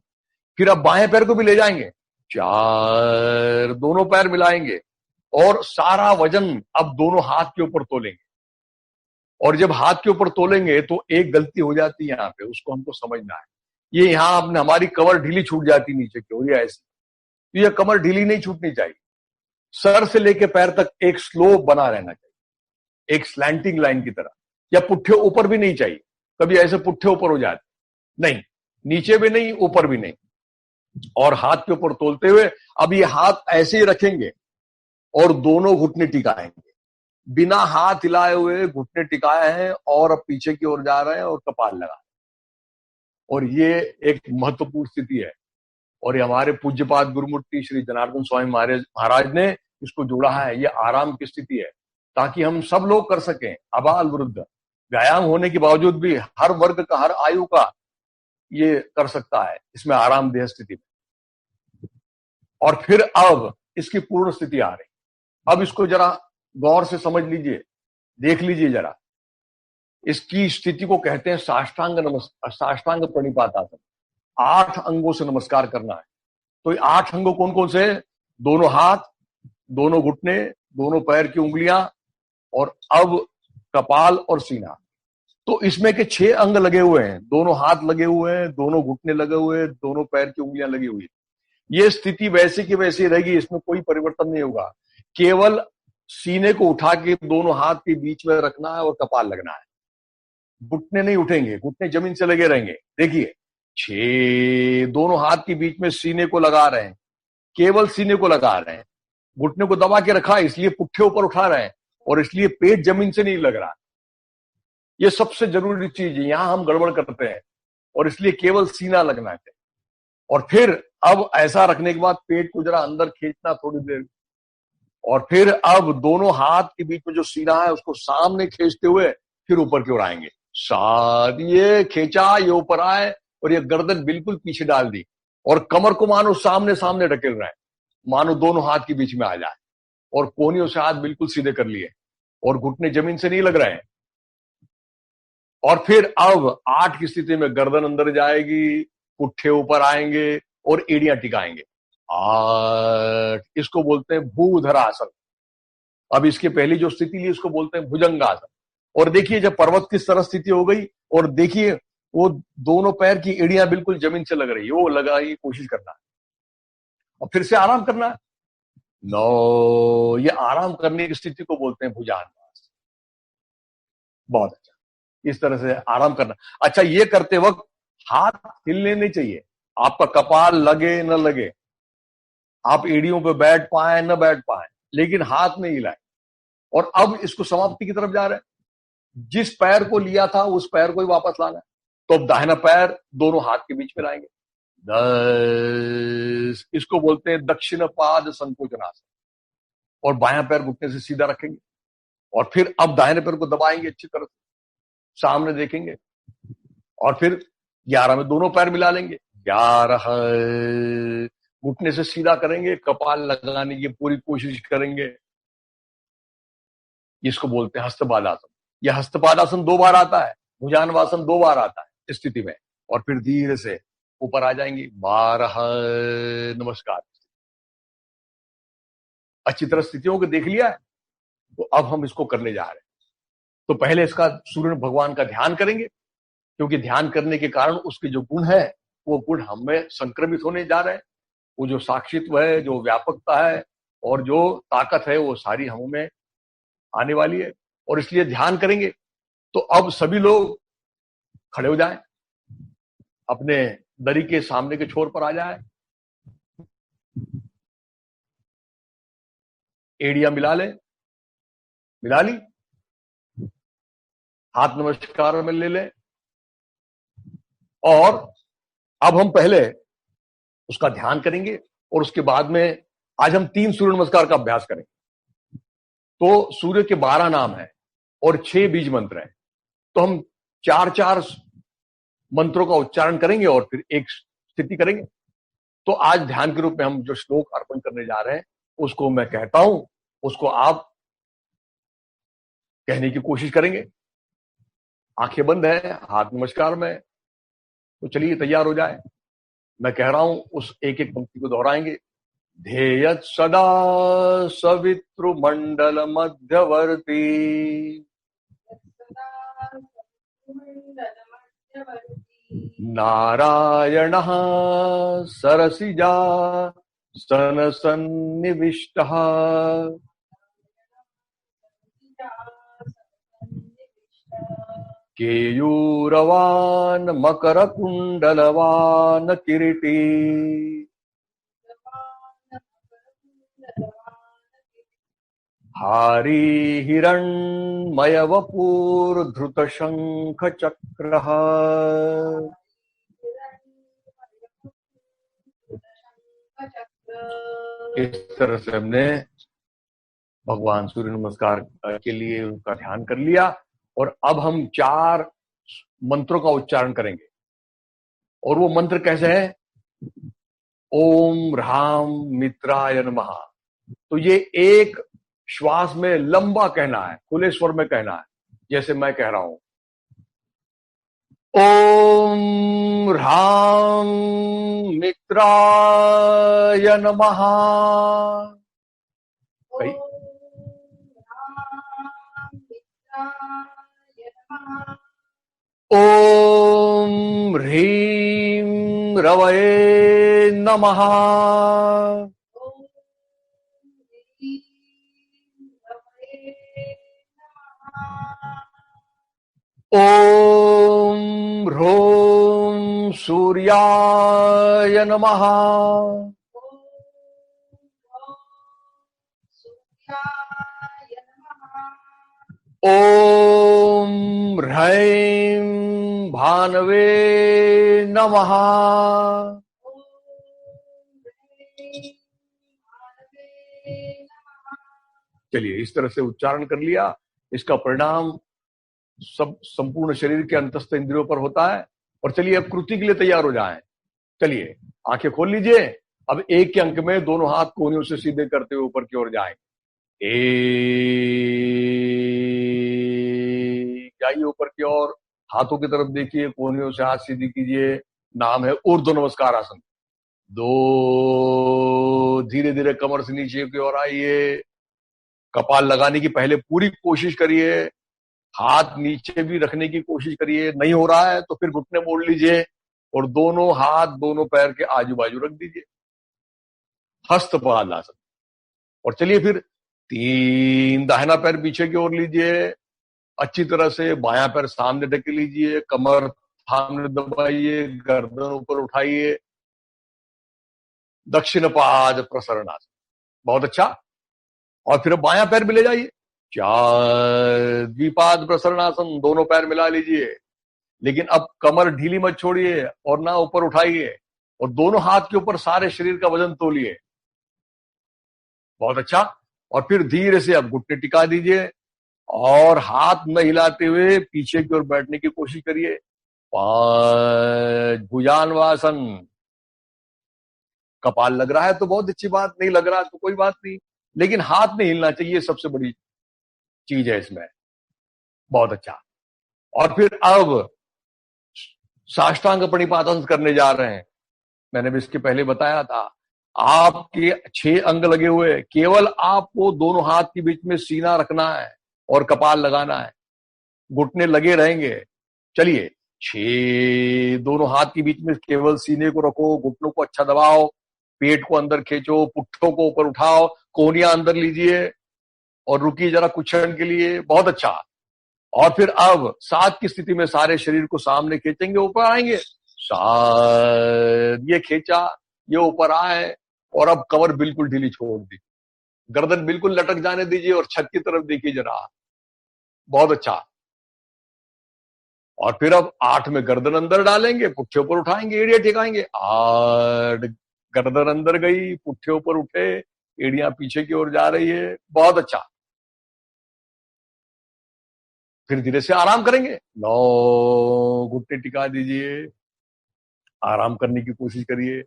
फिर अब बाएं पैर को भी ले जाएंगे, 4 दोनों पैर मिलाएंगे और सारा वजन अब दोनों हाथ के ऊपर तोलेंगे। और जब हाथ के ऊपर तोलेंगे तो एक गलती हो जाती है यहाँ पे, उसको हमको समझना है। ये यहाँ आपने हमारी कमर ढीली छूट जाती नीचे की ओर, ये ऐसी, तो ये कमर ढीली नहीं छूटनी चाहिए। सर से लेके पैर तक एक स्लोप बना रहना चाहिए, एक स्लैंटिंग लाइन की तरह, या पुट्ठे ऊपर भी नहीं चाहिए, कभी ऐसे पुट्ठे ऊपर हो जाते नहीं, नीचे भी नहीं ऊपर भी नहीं। और हाथ के ऊपर तोलते हुए अब ये हाथ ऐसे ही रखेंगे और दोनों घुटने टिकाएंगे, बिना हाथ हिलाए हुए घुटने टिकाए हैं और अब पीछे की ओर जा रहे हैं और कपाल लगा। और ये एक महत्वपूर्ण स्थिति है और ये हमारे पूज्यपाद गुरुमूर्ति श्री जनार्दन स्वामी महाराज ने इसको जोड़ा है। ये आराम की स्थिति है ताकि हम सब लोग कर सकें, अबाल वृद्ध, व्यायाम होने के बावजूद भी हर वर्ग का, हर आयु का ये कर सकता है इसमें आरामदेह स्थिति में। और फिर अब इसकी पूर्ण स्थिति आ रही, अब इसको जरा गौर से समझ लीजिए, देख लीजिए जरा। इसकी स्थिति को कहते हैं साष्टांग प्रणिपातासन। 8 अंगों से नमस्कार करना है। तो ये 8 अंगों कौन कौन से? दोनों हाथ, दोनों घुटने, दोनों पैर की उंगलियां और अब कपाल और सीना। तो इसमें के 6 अंग लगे हुए हैं, दोनों हाथ लगे हुए हैं, दोनों घुटने लगे हुए हैं, दोनों पैर की उंगलियां लगी हुई। ये स्थिति वैसे की वैसी रहेगी, इसमें कोई परिवर्तन नहीं होगा। केवल सीने को उठा के दोनों हाथ के बीच में रखना है और कपाल लगना है। घुटने नहीं उठेंगे, घुटने जमीन से लगे रहेंगे। देखिए 6 दोनों हाथ के बीच में सीने को लगा रहे हैं, केवल सीने को लगा रहे हैं, घुटने को दबा के रखा है इसलिए पुट्ठे ऊपर उठा रहे हैं और इसलिए पेट जमीन से नहीं लग रहा। ये सबसे जरूरी चीज है, यहां हम गड़बड़ करते हैं और इसलिए केवल सीना लगना चाहिए। और फिर अब ऐसा रखने के बाद पेट को जरा अंदर खींचना थोड़ी देर, और फिर अब दोनों हाथ के बीच में जो सीना है उसको सामने खींचते हुए फिर ऊपर की ओर आएंगे। साथ ये खींचा, ये ऊपर आए और ये गर्दन बिल्कुल पीछे डाल दी और कमर को मानो सामने सामने ढकेल रहे हैं, मानो दोनों हाथ के बीच में आ जाए और कोहनियों से हाथ बिल्कुल सीधे कर लिए और घुटने जमीन से नहीं लग रहे हैं। और फिर अब 8 की स्थिति में गर्दन अंदर जाएगी, पुट्ठे ऊपर आएंगे और एड़ियां टिकाएंगे। 8 इसको बोलते हैं भूधरासन। अब इसके पहली जो स्थिति ली इसको बोलते हैं भुजंगासन। और देखिए जब पर्वत की तरह स्थिति हो गई और देखिए वो दोनों पैर की एड़ियां बिल्कुल जमीन से लग रही है, वो लगाने की कोशिश करना है और फिर से आराम करना है। नो, ये आराम करने की स्थिति को बोलते हैं भुजांगासन। बहुत अच्छा, इस तरह से आराम करना। अच्छा, ये करते वक्त हाथ हिलने नहीं चाहिए, आपका कपाल लगे न लगे, आप एड़ियों पे बैठ पाए न बैठ पाए, लेकिन हाथ नहीं हिलाए। और अब इसको समाप्ति की तरफ जा रहे हैं। जिस पैर को लिया था उस पैर को ही वापस लाना है। तो अब दाहिना पैर दोनों हाथ के बीच में लाएंगे। 10, इसको बोलते हैं दक्षिण पाद संकोचनासन। और बायां पैर घुटने से सीधा रखेंगे और फिर अब दाहिने पैर को दबाएंगे अच्छी तरह से, सामने देखेंगे और फिर 11 में दोनों पैर मिला लेंगे। 11, घुटने से सीधा करेंगे, कपाल लगाने की पूरी कोशिश करेंगे। इसको बोलते हैं हस्तपादासन। यह हस्तपादासन 2 बार आता है, भुजांगासन 2 बार आता है इस स्थिति में। और फिर धीरे से ऊपर आ जाएंगे। 12, नमस्कार। अच्छी तरह स्थितियों को देख लिया है, तो अब हम इसको करने जा रहे हैं। तो पहले इसका सूर्य भगवान का ध्यान करेंगे, क्योंकि ध्यान करने के कारण उसके जो गुण है वो गुण हमें संक्रमित होने जा रहे हैं। वो जो साक्षित्व है, जो व्यापकता है और जो ताकत है, वो सारी हमें आने वाली है। और इसलिए ध्यान करेंगे। तो अब सभी लोग खड़े हो जाएं, अपने दरी के सामने के छोर पर आ जाए, एड़ियां मिला ले, मिला ली, हाथ नमस्कार में ले ले। और अब हम पहले उसका ध्यान करेंगे और उसके बाद में आज हम 3 सूर्य नमस्कार का अभ्यास करेंगे। तो सूर्य के 12 नाम है और 6 बीज मंत्र हैं। तो हम 4-4 मंत्रों का उच्चारण करेंगे और फिर एक स्थिति करेंगे। तो आज ध्यान के रूप में हम जो श्लोक अर्पण करने जा रहे हैं उसको मैं कहता हूं, उसको आप कहने की कोशिश करेंगे। आंखें बंद है, हाथ नमस्कार में। तो चलिए तैयार हो जाए। मैं कह रहा हूं, उस एक एक पंक्ति को दोहराएंगे। ध्येयत् सदा सवितृ मंडल मध्यवर्ती नारायणः सरसिजा सन सन्निविष्टः केयूरवान् मकरकुण्डलवान् किरीटी हारी हिरण्मयवपुर्धृतशङ्खचक्रः इस तरह से हमने भगवान सूर्य नमस्कार के लिए उनका ध्यान कर लिया। और अब हम 4 मंत्रों का उच्चारण करेंगे। और वो मंत्र कैसे है? ओम ह्राम मित्राय नमः। तो ये एक श्वास में लंबा कहना है, खुले स्वर में कहना है, जैसे मैं कह रहा हूं। ओम ह्राम मित्राय नमः। ओम ह्रीं रवये नमः। ओम ह्रों सूर्याय नमः। ओम ह्रैं भानवे नमः। चलिए, इस तरह से उच्चारण कर लिया। इसका परिणाम सब संपूर्ण शरीर के अंतस्थ इंद्रियों पर होता है। और चलिए अब कृति के लिए तैयार हो जाएं। चलिए आंखें खोल लीजिए। अब एक के अंक में दोनों हाथ कोहनियों से सीधे करते हुए ऊपर की ओर जाएं। जाइए ऊपर की ओर, हाथों की तरफ देखिए, कोहनियों से हाथ सीधी कीजिए। नाम है ऊर्ध्व नमस्कार आसन। 2, धीरे धीरे कमर से नीचे की ओर आइए। कपाल लगाने की पहले पूरी कोशिश करिए, हाथ नीचे भी रखने की कोशिश करिए, नहीं हो रहा है तो फिर घुटने मोड़ लीजिए और दोनों हाथ दोनों पैर के आजू बाजू रख दीजिए, हस्तपाद आसन। और चलिए फिर 3 दाहिना पैर पीछे की ओर लीजिए, अच्छी तरह से बायां पैर सामने ढके लीजिए, कमर सामने दबाइए, गर्दन ऊपर उठाइए, दक्षिण पाद प्रसरणासन। बहुत अच्छा। और फिर बायां पैर भी ले जाइए, 4 द्विपाद प्रसरणासन, दोनों पैर मिला लीजिए, लेकिन अब कमर ढीली मत छोड़िए और ना ऊपर उठाइए, और दोनों हाथ के ऊपर सारे शरीर का वजन तोलिए। बहुत अच्छा। और फिर धीरे से अब घुटने टिका दीजिए और हाथ न हिलाते हुए पीछे की ओर बैठने की कोशिश करिए। 5 भुजान्वासन। कपाल लग रहा है तो बहुत अच्छी बात, नहीं लग रहा तो कोई बात नहीं, लेकिन हाथ नहीं हिलना चाहिए, सबसे बड़ी चीज है इसमें। बहुत अच्छा। और फिर अब साष्टांग प्रणिपातन करने जा रहे हैं। मैंने भी इसके पहले बताया था, आपके 6 अंग लगे हुए, केवल आपको दोनों हाथ के बीच में सीना रखना है और कपाल लगाना है, घुटने लगे रहेंगे। चलिए, 6 दोनों हाथ के बीच में केवल सीने को रखो, घुटनों को अच्छा दबाओ, पेट को अंदर खींचो, पुट्ठों को ऊपर उठाओ, कोहनियां अंदर लीजिए और रुकिए जरा कुछ क्षण के लिए। बहुत अच्छा। और फिर अब 7 की स्थिति में सारे शरीर को सामने खींचेंगे, ऊपर आएंगे, 7 ये खींचा, ये ऊपर आए, और अब कमर बिल्कुल ढीली छोड़ दी, गर्दन बिल्कुल लटक जाने दीजिए और छत की तरफ देखिए जरा। बहुत अच्छा। और फिर अब 8 में गर्दन अंदर डालेंगे, पुट्ठे ऊपर उठाएंगे, एड़ियां टिकाएंगे, 8 गर्दन अंदर गई, पुट्ठे ऊपर उठे, एड़ियां पीछे की ओर जा रही है। बहुत अच्छा। फिर धीरे से आराम करेंगे, 9 घुटने टिका दीजिए, आराम करने की कोशिश करिए।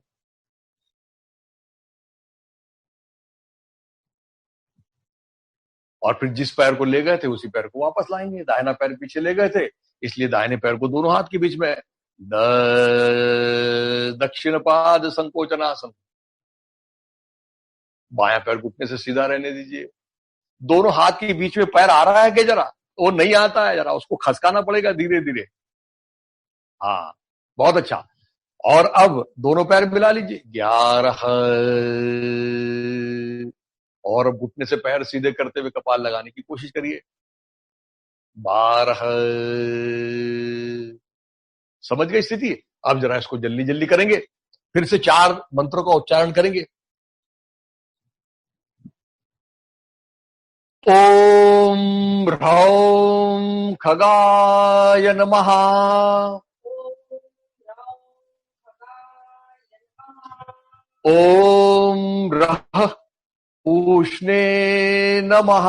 और फिर जिस पैर को ले गए थे उसी पैर को वापस लाएंगे। दाहिना पैर पीछे ले गए थे, इसलिए दाहिने पैर को दोनों हाथ के बीच में, दक्षिण पाद संकोचनासन। बायां पैर घुटने से सीधा रहने दीजिए। दोनों हाथ के बीच में पैर आ रहा है कि जरा, वो नहीं आता है, जरा उसको खसकाना पड़ेगा धीरे धीरे। हाँ, बहुत अच्छा। और अब दोनों पैर मिला लीजिए, 11। और अब घुटने से पैर सीधे करते हुए कपाल लगाने की कोशिश करिए, 12। समझ गए स्थिति? अब जरा इसको जल्दी जल्दी करेंगे, फिर से 4 मंत्रों का उच्चारण करेंगे। ओम ह्रौं खगाय नमः। ओम रः ऊष्णे नमः।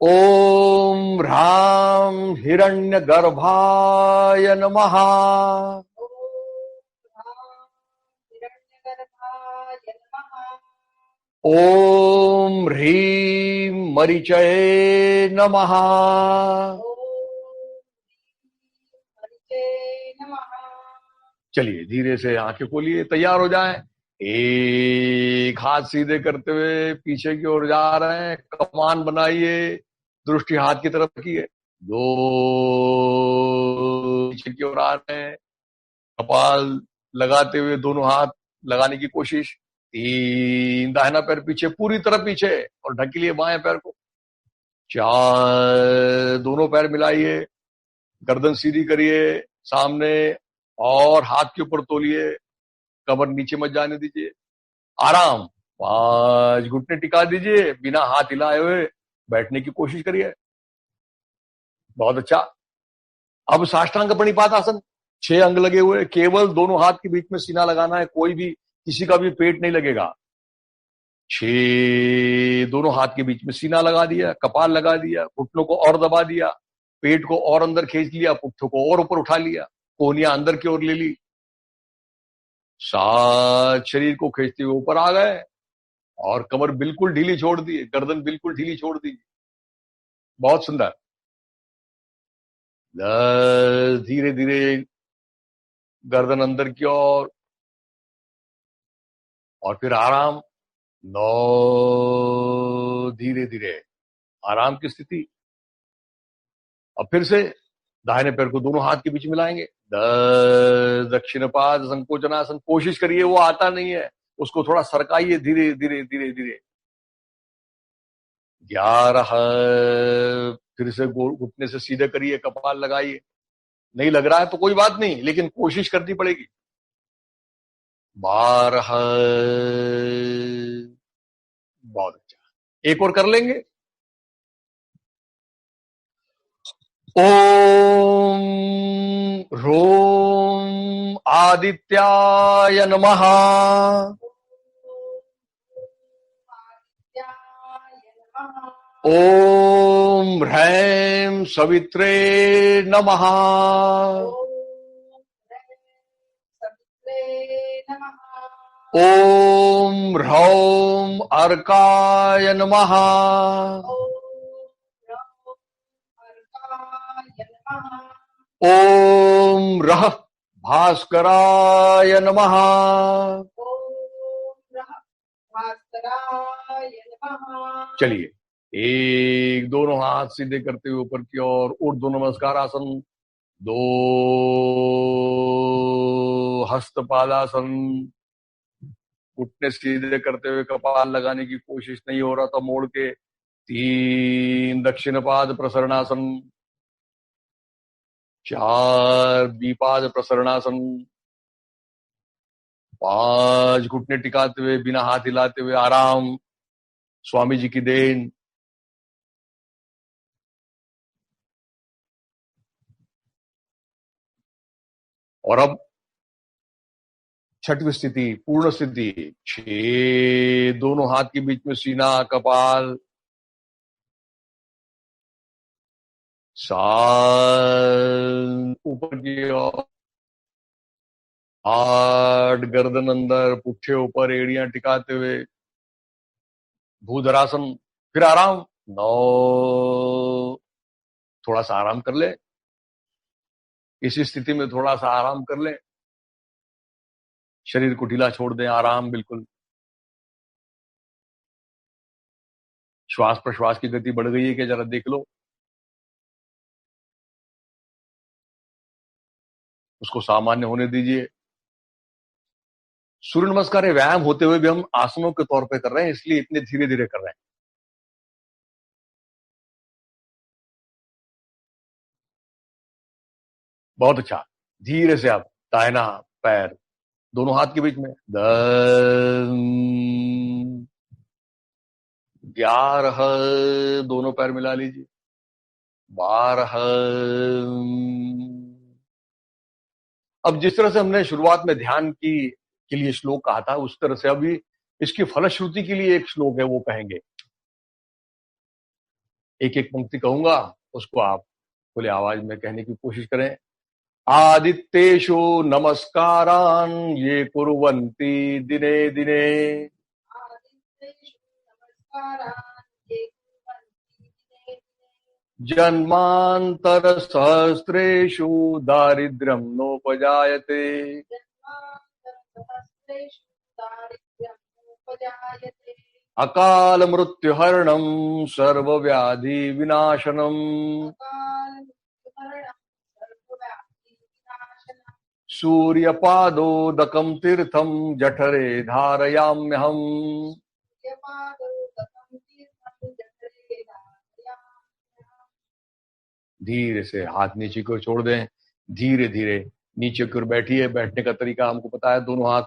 ओम ह्रां हिरण्यगर्भाय नमः। ओम ह्रीं मरीचये नमः। चलिए धीरे से आंखें खोलिए, तैयार हो जाएं। एक हाथ सीधे करते हुए पीछे की ओर जा रहे हैं, कमान बनाइए, दृष्टि हाथ की तरफ रखिए। 2 पीछे की ओर आ रहे हैं, कपाल लगाते हुए दोनों हाथ लगाने की कोशिश। 3 दाहिना पैर पीछे, पूरी तरफ पीछे, और ढक लिए बाएं पैर को। 4 दोनों पैर मिलाइए, गर्दन सीधी करिए सामने, और हाथ के ऊपर तोलिए, कमर नीचे मत जाने दीजिए, आराम। 5 घुटने टिका दीजिए, बिना हाथ हिलाए हुए बैठने की कोशिश करिए। बहुत अच्छा। अब साष्टांग प्रणिपातासन, 6 अंग लगे हुए, केवल दोनों हाथ के बीच में सीना लगाना है, कोई भी किसी का भी पेट नहीं लगेगा। 6 दोनों हाथ के बीच में सीना लगा दिया, कपाल लगा दिया, घुटनों को और दबा दिया, पेट को और अंदर खींच लिया, पुट्ठों को और ऊपर उठा लिया, कोहनियां अंदर की ओर ले ली, 7 शरीर को खींचते हुए ऊपर आ गए, और कमर बिल्कुल ढीली छोड़ दी, गर्दन बिल्कुल ढीली छोड़ दी। बहुत सुंदर। धीरे धीरे गर्दन अंदर की ओर, और फिर आराम। 9, धीरे धीरे आराम की स्थिति। अब फिर से दाहिने पैर को दोनों हाथ के बीच मिलाएंगे। 10, दक्षिण पाद संकोचनासन। कोशिश करिए, वो आता नहीं है, उसको थोड़ा सरकाइए धीरे धीरे धीरे धीरे। 11, फिर से घुटने से सीधे करिए, कपाल लगाइए। नहीं लग रहा है तो कोई बात नहीं, लेकिन कोशिश करनी पड़ेगी। 12, बहुत अच्छा, एक और कर लेंगे। ओम ह्रोम आदित्याय नमः। ओम ह्रैं सवित्रे नमः। ओम ह्रौं अर्काय नमः। ओम रः भास्कराय नमः। चलिए, एक, दोनों हाथ सीधे करते हुए ऊपर की ओर ऊर्ध्व नमस्कार आसन। 2, हस्तपादासन। घुटने सीधे करते हुए कपाल लगाने की कोशिश नहीं हो रहा था, मोड़ के। 3, दक्षिण पाद प्रसरणासन। 4, द्विपाद प्रसरणासन। 5, घुटने टिकाते हुए बिना हाथ हिलाते हुए आराम, स्वामी जी की देन। और अब छठवीं स्थिति, पूर्ण स्थिति। 6, दोनों हाथ के बीच में सीना, कपाल। 7, ऊपर की ओर। 8, गर्दन अंदर, पुट्ठे ऊपर, एड़ियां टिकाते हुए भूधरासन। फिर आराम। 9, थोड़ा सा आराम कर ले, इसी स्थिति में थोड़ा सा आराम कर ले, शरीर को ढीला छोड़ दें, आराम बिल्कुल। श्वास प्रश्वास की गति बढ़ गई है क्या, जरा देख लो, उसको सामान्य होने दीजिए। सूर्य नमस्कार ये व्यायाम होते हुए भी हम आसनों के तौर पे कर रहे हैं, इसलिए इतने धीरे धीरे कर रहे हैं। बहुत अच्छा, धीरे से आप दाहिना पैर दोनों हाथ के बीच में। 10, 11, दोनों पैर मिला लीजिए। 12। अब जिस तरह से हमने शुरुआत में ध्यान की के लिए श्लोक कहा था, उस तरह से अभी इसकी फलश्रुति के लिए एक श्लोक है, वो कहेंगे। एक एक पंक्ति कहूंगा, उसको आप खुले आवाज में कहने की कोशिश करें। आदित्येषु नमस्कारान् ये कुर्वन्ति दिने दिने। जन्मांतर सहस्रेषु दारिद्र्यं नोपजायते। अकाल मृत्युहरणं सर्वव्याधि विनाशनम्। सूर्यपादोदकं तीर्थं जठरे धारयाम्यहम्। धीरे से हाथ नीचे की ओर छोड़ दें, धीरे धीरे नीचे की ओर बैठिए। बैठने का तरीका हमको पता है, दोनों हाथ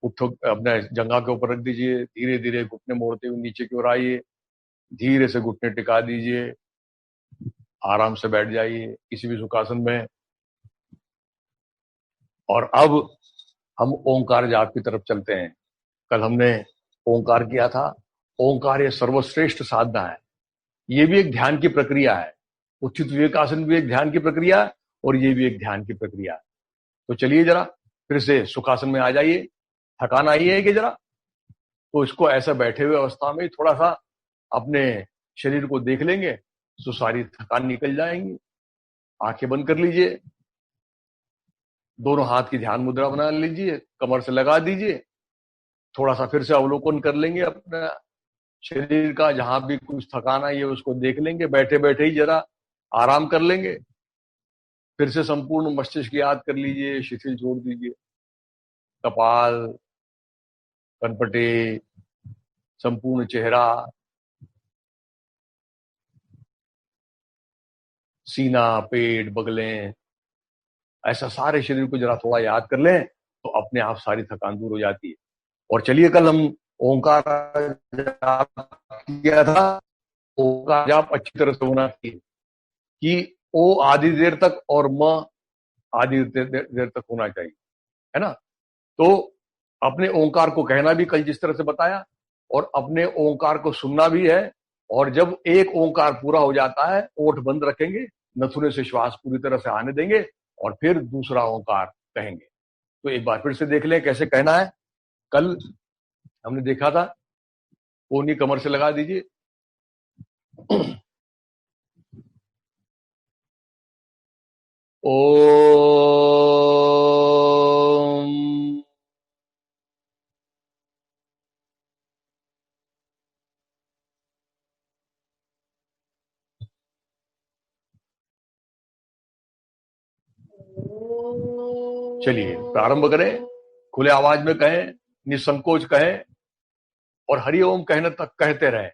उठो अपने जंघा के ऊपर रख दीजिए। धीरे धीरे घुटने मोड़ते हुए नीचे की ओर आइए, धीरे से घुटने टिका दीजिए, आराम से बैठ जाइए किसी भी सुखासन में। और अब हम ओंकार जाप की तरफ चलते हैं। कल हमने ओंकार किया था। ओंकार ये सर्वश्रेष्ठ साधना है, ये भी एक ध्यान की प्रक्रिया है। उचित विवेकासन भी एक ध्यान की प्रक्रिया है, और ये भी एक ध्यान की प्रक्रिया है। तो चलिए जरा फिर से सुखासन में आ जाइए। थकान आई है कि जरा, तो इसको ऐसा बैठे हुए अवस्था में थोड़ा सा अपने शरीर को देख लेंगे तो सारी थकान निकल जाएंगी। आंखें बंद कर लीजिए, दोनों हाथ की ध्यान मुद्रा बना लीजिए, कमर से लगा दीजिए, थोड़ा सा फिर से अवलोकन कर लेंगे अपना शरीर का, जहां भी कुछ थकान आई है उसको देख लेंगे, बैठे बैठे ही जरा आराम कर लेंगे। फिर से संपूर्ण मस्तिष्क याद कर लीजिए, शिथिल छोड़ दीजिए, कपाल, कनपटे, संपूर्ण चेहरा, सीना, पेट, बगलें, ऐसा सारे शरीर को जरा थोड़ा याद कर लें तो अपने आप सारी थकान दूर हो जाती है। और चलिए, कल हम ओंकार जाप किया था। ओंकार जाप अच्छी तरह से होना चाहिए कि ओ आधी देर तक और म आधी देर तक होना चाहिए, है ना। तो अपने ओंकार को कहना भी कल जिस तरह से बताया, और अपने ओंकार को सुनना भी है। और जब एक ओंकार पूरा हो जाता है, ओठ बंद रखेंगे, नथुने से श्वास पूरी तरह से आने देंगे, और फिर दूसरा ओंकार कहेंगे। तो एक बार फिर से देख लें कैसे कहना है। कल हमने देखा था, कोहनी कमर से लगा दीजिए। ओम। चलिए प्रारंभ करें, खुले आवाज में कहें, निसंकोच कहें, और हरि ओम कहने तक कहते रहें।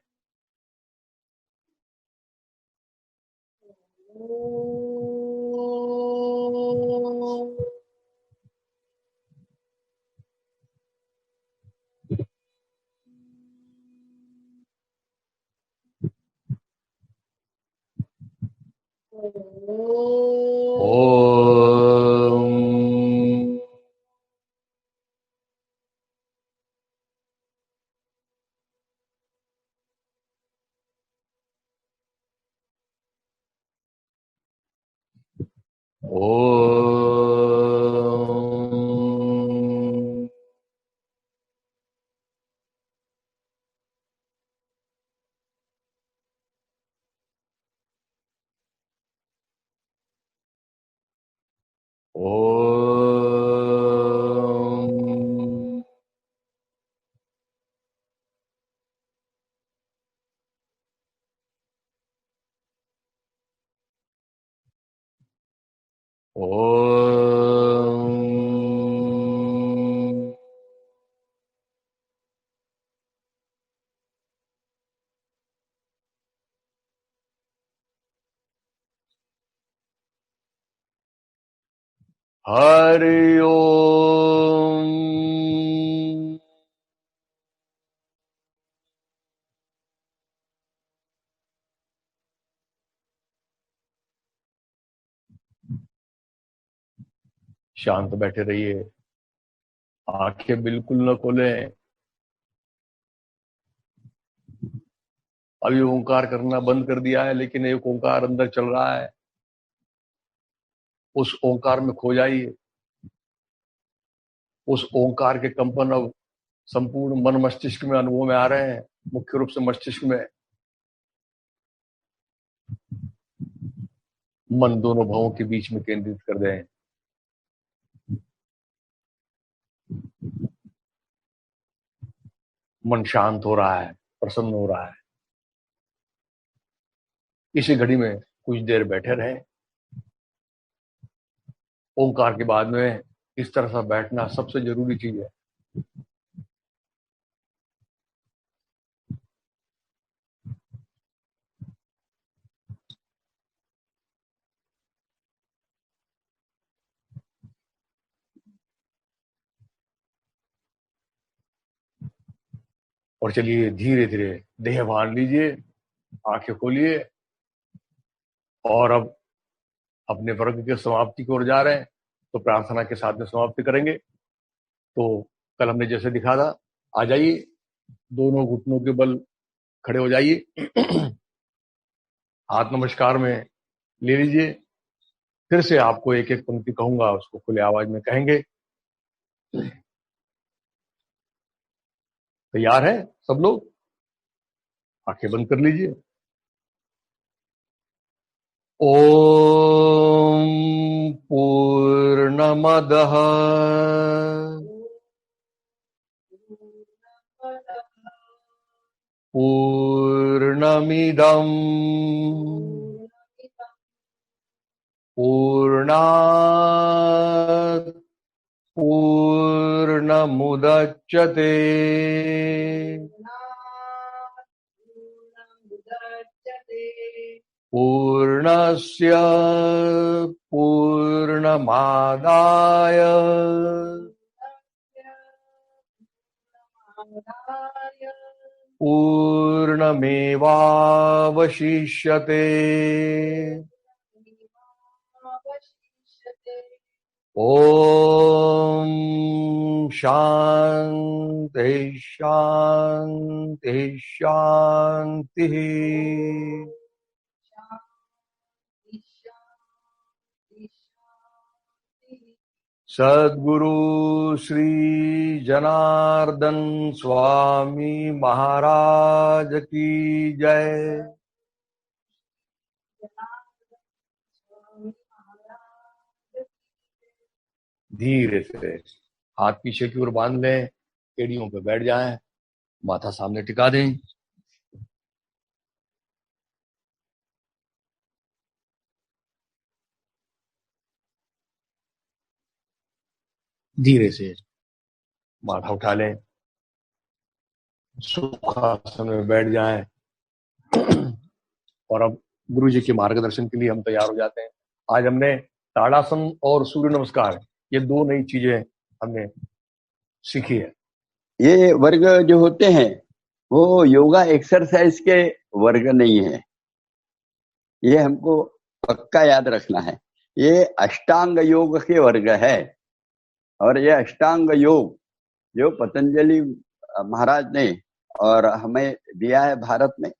ओम। ओम। ओम। ओम। हरि ओम। शांत बैठे रहिए, आंखें बिल्कुल न खोलें। अभी ओंकार करना बंद कर दिया है, लेकिन एक ओंकार अंदर चल रहा है, उस ओंकार में खो जाइए। उस ओंकार के कंपन अब संपूर्ण मन मस्तिष्क में अनुभव में आ रहे हैं, मुख्य रूप से मस्तिष्क में। मन दोनों भावों के बीच में केंद्रित कर दें। मन शांत हो रहा है, प्रसन्न हो रहा है। इसी घड़ी में कुछ देर बैठे रहें। ओंकार के बाद में इस तरह से बैठना सबसे जरूरी चीज है। और चलिए धीरे धीरे देह भार लीजिए, आंखें खोलिए, और अब अपने वर्ग की समाप्ति की ओर जा रहे हैं, तो प्रार्थना के साथ में समाप्ति करेंगे। तो कल हमने जैसे दिखा था, आ जाइए, दोनों घुटनों के बल खड़े हो जाइए, हाथ नमस्कार में ले लीजिए। फिर से आपको एक एक पंक्ति कहूंगा, उसको खुले आवाज में कहेंगे। तैयार है सब लोग? आंखें बंद कर लीजिए। ओम पूर्णमदः पूर्णमिदं पूर्णात् पूर्णमुदच्यते पूर्णस्य पूर्णमादाय पूर्णमेवावशिष्यते। ओम शांति शांति शांति। सद्गुरु श्री जनार्दन स्वामी महाराज की जय। धीरे से हाथ पीछे की ओर बांध लें, एड़ियों पे बैठ जाएं, माथा सामने टिका दें। धीरे से माथा उठा लें, सुखासन में बैठ जाएं और अब गुरु जी के मार्गदर्शन के लिए हम तैयार हो जाते हैं। आज हमने ताड़ासन और सूर्य नमस्कार, ये दो नई चीजें हमने सीखी है। ये वर्ग जो होते हैं वो योगा एक्सरसाइज के वर्ग नहीं है, ये हमको पक्का याद रखना है। ये अष्टांग योग के वर्ग है और ये अष्टांग योग जो पतंजलि महाराज ने और हमें दिया है भारत में,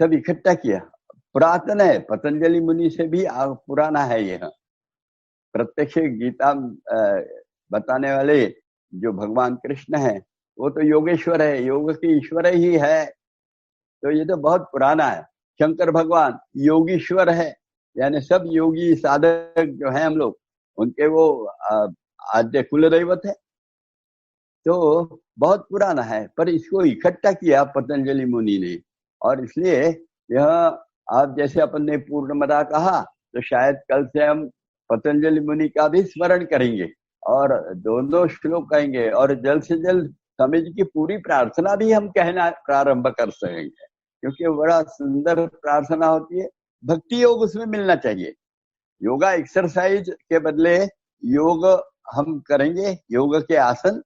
सब इकट्ठा किया। पुरातन है, पतंजलि मुनि से भी पुराना है। यह प्रत्यक्ष गीता बताने वाले जो भगवान कृष्ण है वो तो योगेश्वर है, योग के ईश्वर ही है, तो ये तो बहुत पुराना है। शंकर भगवान योगीश्वर है, यानी सब योगी साधक जो है हम लोग उनके वो आद्य कुल दैवत है, तो बहुत पुराना है। पर इसको इकट्ठा किया पतंजलि मुनि ने, और इसलिए यह आप जैसे अपन ने पूर्णमदा कहा, तो शायद कल से हम पतंजलि मुनि का भी स्मरण करेंगे और दोनों श्लोक कहेंगे, और जल्द से जल्द स्वामी जी की पूरी प्रार्थना भी हम कहना प्रारंभ कर सकेंगे, क्योंकि बड़ा सुंदर प्रार्थना होती है। भक्ति योग उसमें मिलना चाहिए। योगा एक्सरसाइज के बदले योग हम करेंगे, योग के आसन,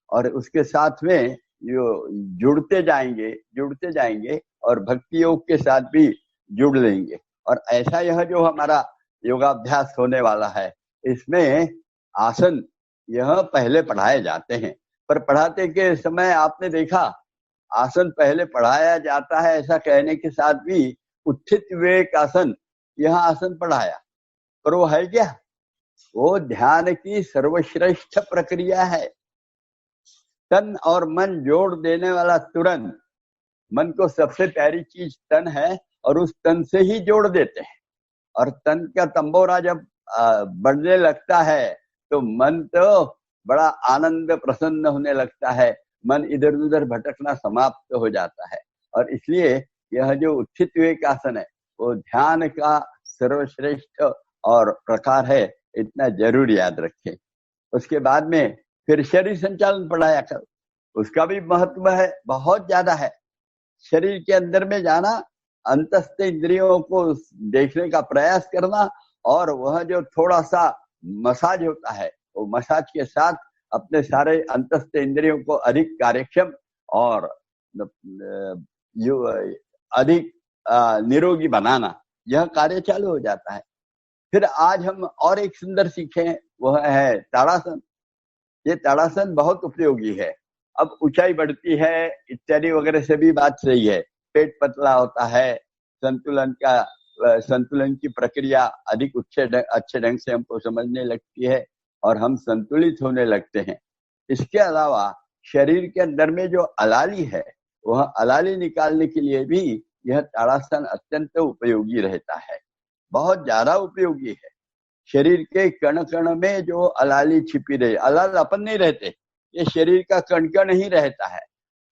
और उसके साथ में जुड़ते जाएंगे और भक्ति योग के साथ भी जुड़ लेंगे। और ऐसा यह जो हमारा योगाभ्यास होने वाला है, इसमें आसन यह पहले पढ़ाए जाते हैं, पर पढ़ाते के समय आपने देखा आसन पहले पढ़ाया जाता है, ऐसा कहने के साथ भी उत्थित विवेक आसन, यह आसन पढ़ाया, पर वो है क्या? वो ध्यान की सर्वश्रेष्ठ प्रक्रिया है। तन और मन जोड़ देने वाला तुरंत, मन को सबसे प्यारी चीज तन है और उस तन से ही जोड़ देते हैं। और तन का तंबोरा जब बढ़ने लगता है तो मन तो बड़ा आनंद प्रसन्न होने लगता है, मन इधर उधर भटकना समाप्त हो जाता है। और इसलिए यह जो उत्थित विवेक आसन है वो ध्यान का सर्वश्रेष्ठ और प्रकार है, इतना जरूर याद रखें। उसके बाद में फिर शरीर संचालन पढ़ाया करो, उसका भी महत्व है, बहुत ज्यादा है। शरीर के अंदर में जाना, अंतस्थ इंद्रियों को देखने का प्रयास करना, और वह जो थोड़ा सा मसाज होता है, वो मसाज के साथ अपने सारे अंतस्थ इंद्रियों को अधिक कार्यक्षम और अधिक निरोगी बनाना, यह कार्य चालू हो जाता है। फिर आज हम और एक सुंदर सीखे, वह है ताड़ासन। ये ताड़ासन बहुत उपयोगी है। अब ऊंचाई बढ़ती है इत्यादि वगैरह से भी बात सही है, पेट पतला होता है, संतुलन की प्रक्रिया अधिक अच्छे ढंग से हमको समझने लगती है और हम संतुलित होने लगते हैं। इसके अलावा शरीर के अंदर में जो अलाली है, वह अलाली निकालने के लिए भी यह ताड़ासन अत्यंत उपयोगी रहता है, बहुत ज्यादा उपयोगी है। शरीर के कण कण में जो अलाली छिपी रहे, अलाल अपन नहीं रहते, ये शरीर का कण कण ही रहता है,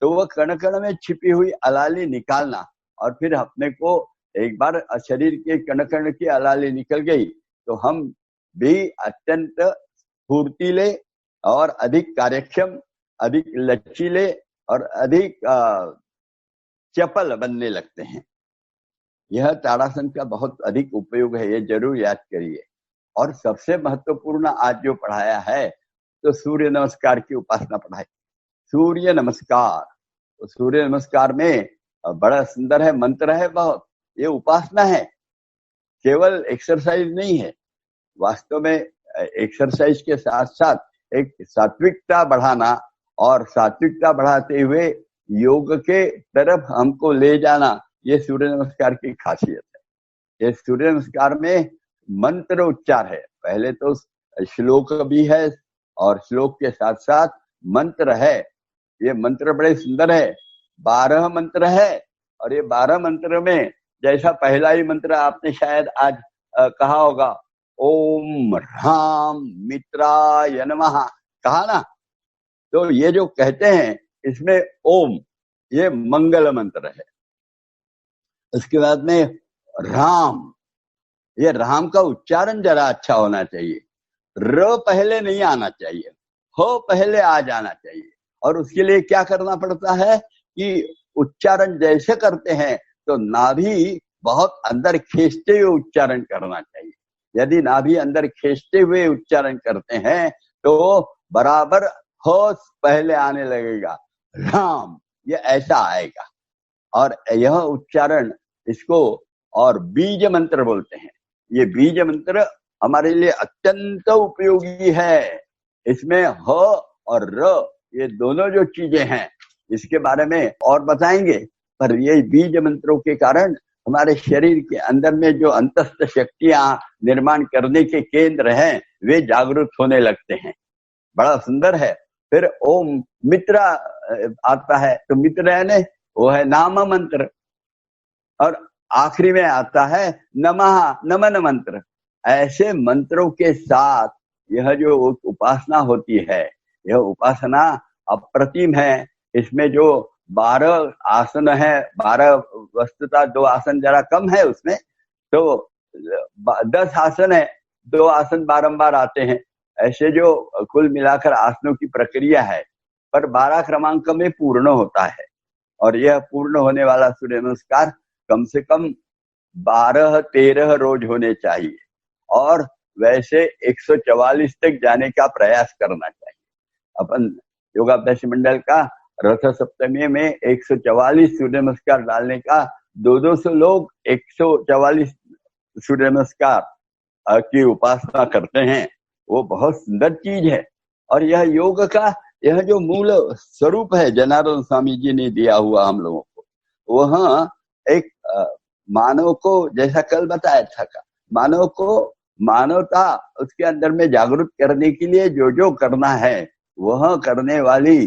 तो वो कण कण में छिपी हुई अलाली निकालना, और फिर अपने को एक बार शरीर के कण कण की अलाली निकल गई तो हम भी अत्यंत फुर्तीले और अधिक कार्यक्षम, अधिक लचीले और अधिक चपल बनने लगते हैं। यह ताड़ासन का बहुत अधिक उपयोग है, ये जरूर याद करिए। और सबसे महत्वपूर्ण आज जो पढ़ाया है तो सूर्य नमस्कार की उपासना पढ़ाई। सूर्य नमस्कार, तो सूर्य नमस्कार में बड़ा सुंदर है, मंत्र है बहुत, ये उपासना है, केवल एक्सरसाइज नहीं है। वास्तव में एक्सरसाइज के साथ साथ एक सात्विकता बढ़ाना और सात्विकता बढ़ाते हुए योग के तरफ हमको ले जाना, ये सूर्य नमस्कार की खासियत है। ये सूर्य नमस्कार में मंत्र उच्चार है, पहले तो श्लोक भी है और श्लोक के साथ साथ मंत्र है। ये मंत्र बड़े सुंदर है, 12 मंत्र है, और ये 12 मंत्र में जैसा पहला ही मंत्र आपने शायद आज कहा होगा, ओम राम मित्राय नमः, कहा ना। तो ये जो कहते हैं इसमें ओम, ये मंगल मंत्र है। उसके बाद में राम, ये राम का उच्चारण जरा अच्छा होना चाहिए, र पहले नहीं आना चाहिए, हो पहले आ जाना चाहिए। और उसके लिए क्या करना पड़ता है कि उच्चारण जैसे करते हैं तो नाभि बहुत अंदर खींचते हुए उच्चारण करना चाहिए। यदि नाभि अंदर खींचते हुए उच्चारण करते हैं तो बराबर हो पहले आने लगेगा, राम, ये ऐसा आएगा। और यह उच्चारण इसको और बीज मंत्र बोलते हैं। ये बीज मंत्र हमारे लिए अत्यंत उपयोगी है। इसमें ह और र, ये दोनों जो चीजें हैं इसके बारे में और बताएंगे, पर ये बीज मंत्रों के कारण हमारे शरीर के अंदर में जो अंतस्थ शक्तियां निर्माण करने के केंद्र हैं वे जागृत होने लगते हैं। बड़ा सुंदर है। फिर ओम मित्र आता है, तो मित्र यानी वो है नाम मंत्र, और आखिरी में आता है नमः, नमन मंत्र। ऐसे मंत्रों के साथ यह जो उपासना होती है, यह उपासना अप्रतिम है। इसमें जो 12 आसन है, 12 वस्तुतः 2 आसन जरा कम है उसमें, तो 10 आसन है, 2 आसन बारंबार आते हैं। ऐसे जो कुल मिलाकर आसनों की प्रक्रिया है, पर 12 क्रमांक में पूर्ण होता है। और यह पूर्ण होने वाला सूर्य नमस्कार कम से कम 12-13 रोज होने चाहिए, और वैसे 144 तक जाने का प्रयास करना चाहिए। अपन योगाभ्यासी मंडल का रथ सप्तमी में 144 सूर्य नमस्कार डालने का 200 लोग 144 सूर्य नमस्कार की उपासना करते हैं। वो बहुत सुंदर चीज है। और यह योग का यह जो मूल स्वरूप है जनार्दन स्वामी जी ने दिया हुआ हम लोगों को, वह एक मानव को, जैसा कल बताया था, मानव को मानवता उसके अंदर में जागरूक करने के लिए जो जो करना है वह करने वाली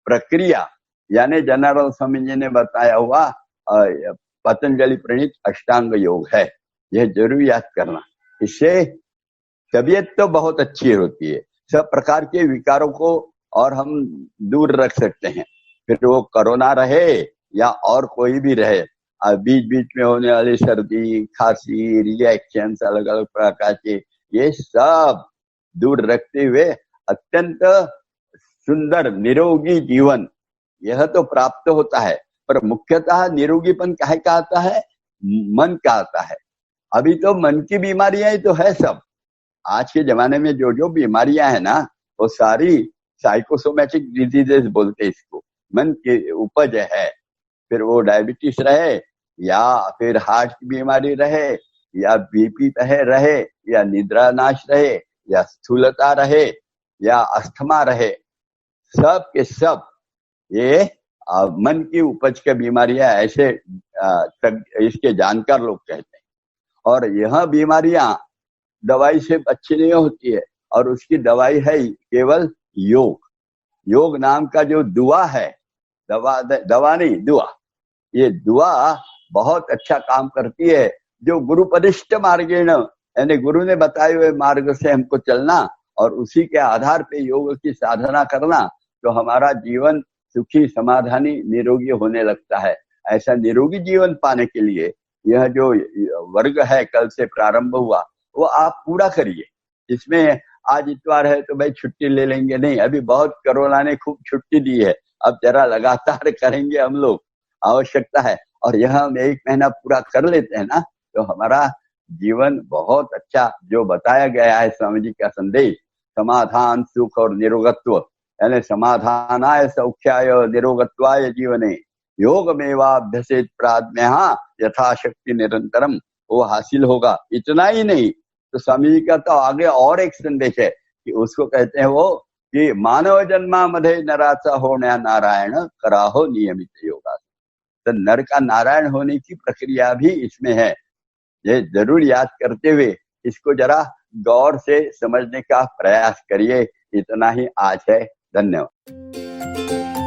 प्रक्रिया, यानी जनार्दन स्वामी जी ने बताया हुआ पतंजलि प्रणीत अष्टांग योग है। यह जरूर याद करना। इससे तबीयत तो बहुत अच्छी होती है, सब प्रकार के विकारों को और हम दूर रख सकते हैं। फिर वो कोरोना रहे या और कोई भी रहे, बीच बीच में होने वाली सर्दी, खांसी, रिएक्शन, अलग अलग प्रकार के, ये सब दूर रखते हुए अत्यंत सुंदर निरोगी जीवन यह तो प्राप्त होता है। पर मुख्यतः निरोगीपन काहे का आता है? मन का आता है। अभी तो मन की बीमारियां ही तो है सब। आज के जमाने में जो जो बीमारियां है ना, वो सारी साइकोसोमैटिक डिजीजेस बोलते हैं इसको, मन की उपज है। फिर वो डायबिटीज रहे, या फिर हार्ट की बीमारी रहे, या बीपी रहे, या निद्रा नाश रहे, या स्थूलता रहे, या अस्थमा रहे, सब के सब ये मन की उपज की बीमारियां ऐसे इसके जानकार लोग कहते हैं। और यह बीमारियां दवाई से अच्छी नहीं होती है, और उसकी दवाई है केवल योग। योग नाम का जो दुआ है, दवा नहीं दुआ, ये दुआ बहुत अच्छा काम करती है। जो गुरुपदिष्ट मार्गेण, यानी गुरु ने बताए हुए मार्ग से हमको चलना और उसी के आधार पे योग की साधना करना, तो हमारा जीवन सुखी, समाधानी, निरोगी होने लगता है। ऐसा निरोगी जीवन पाने के लिए यह जो वर्ग है कल से प्रारंभ हुआ वो आप पूरा करिए। इसमें आज इतवार है तो भाई छुट्टी ले लेंगे नहीं, अभी बहुत कोरोना ने खूब छुट्टी दी है, अब जरा लगातार करेंगे हम लोग, आवश्यकता है। और यह हम 1 महीना पूरा कर लेते हैं ना तो हमारा जीवन बहुत अच्छा, जो बताया गया है स्वामी जी का संदेश, समाधान, सुख और निरोगत्व, यानी समाधानाय सौख्याय निरोगत्वाय जीवने योगमेवाभ्यसेत प्राज्ञः यथाशक्ति निरंतरम, वो हासिल होगा। इतना ही नहीं तो स्वामी जी का तो आगे और एक संदेश है कि उसको कहते हैं वो कि मानव जन्मा मधे नराचा होना नारायण कराहो नियमित योगा। तो नर का नारायण होने की प्रक्रिया भी इसमें है, ये जरूर याद करते हुए इसको जरा गौर से समझने का प्रयास करिए। इतना ही आज है, धन्यवाद।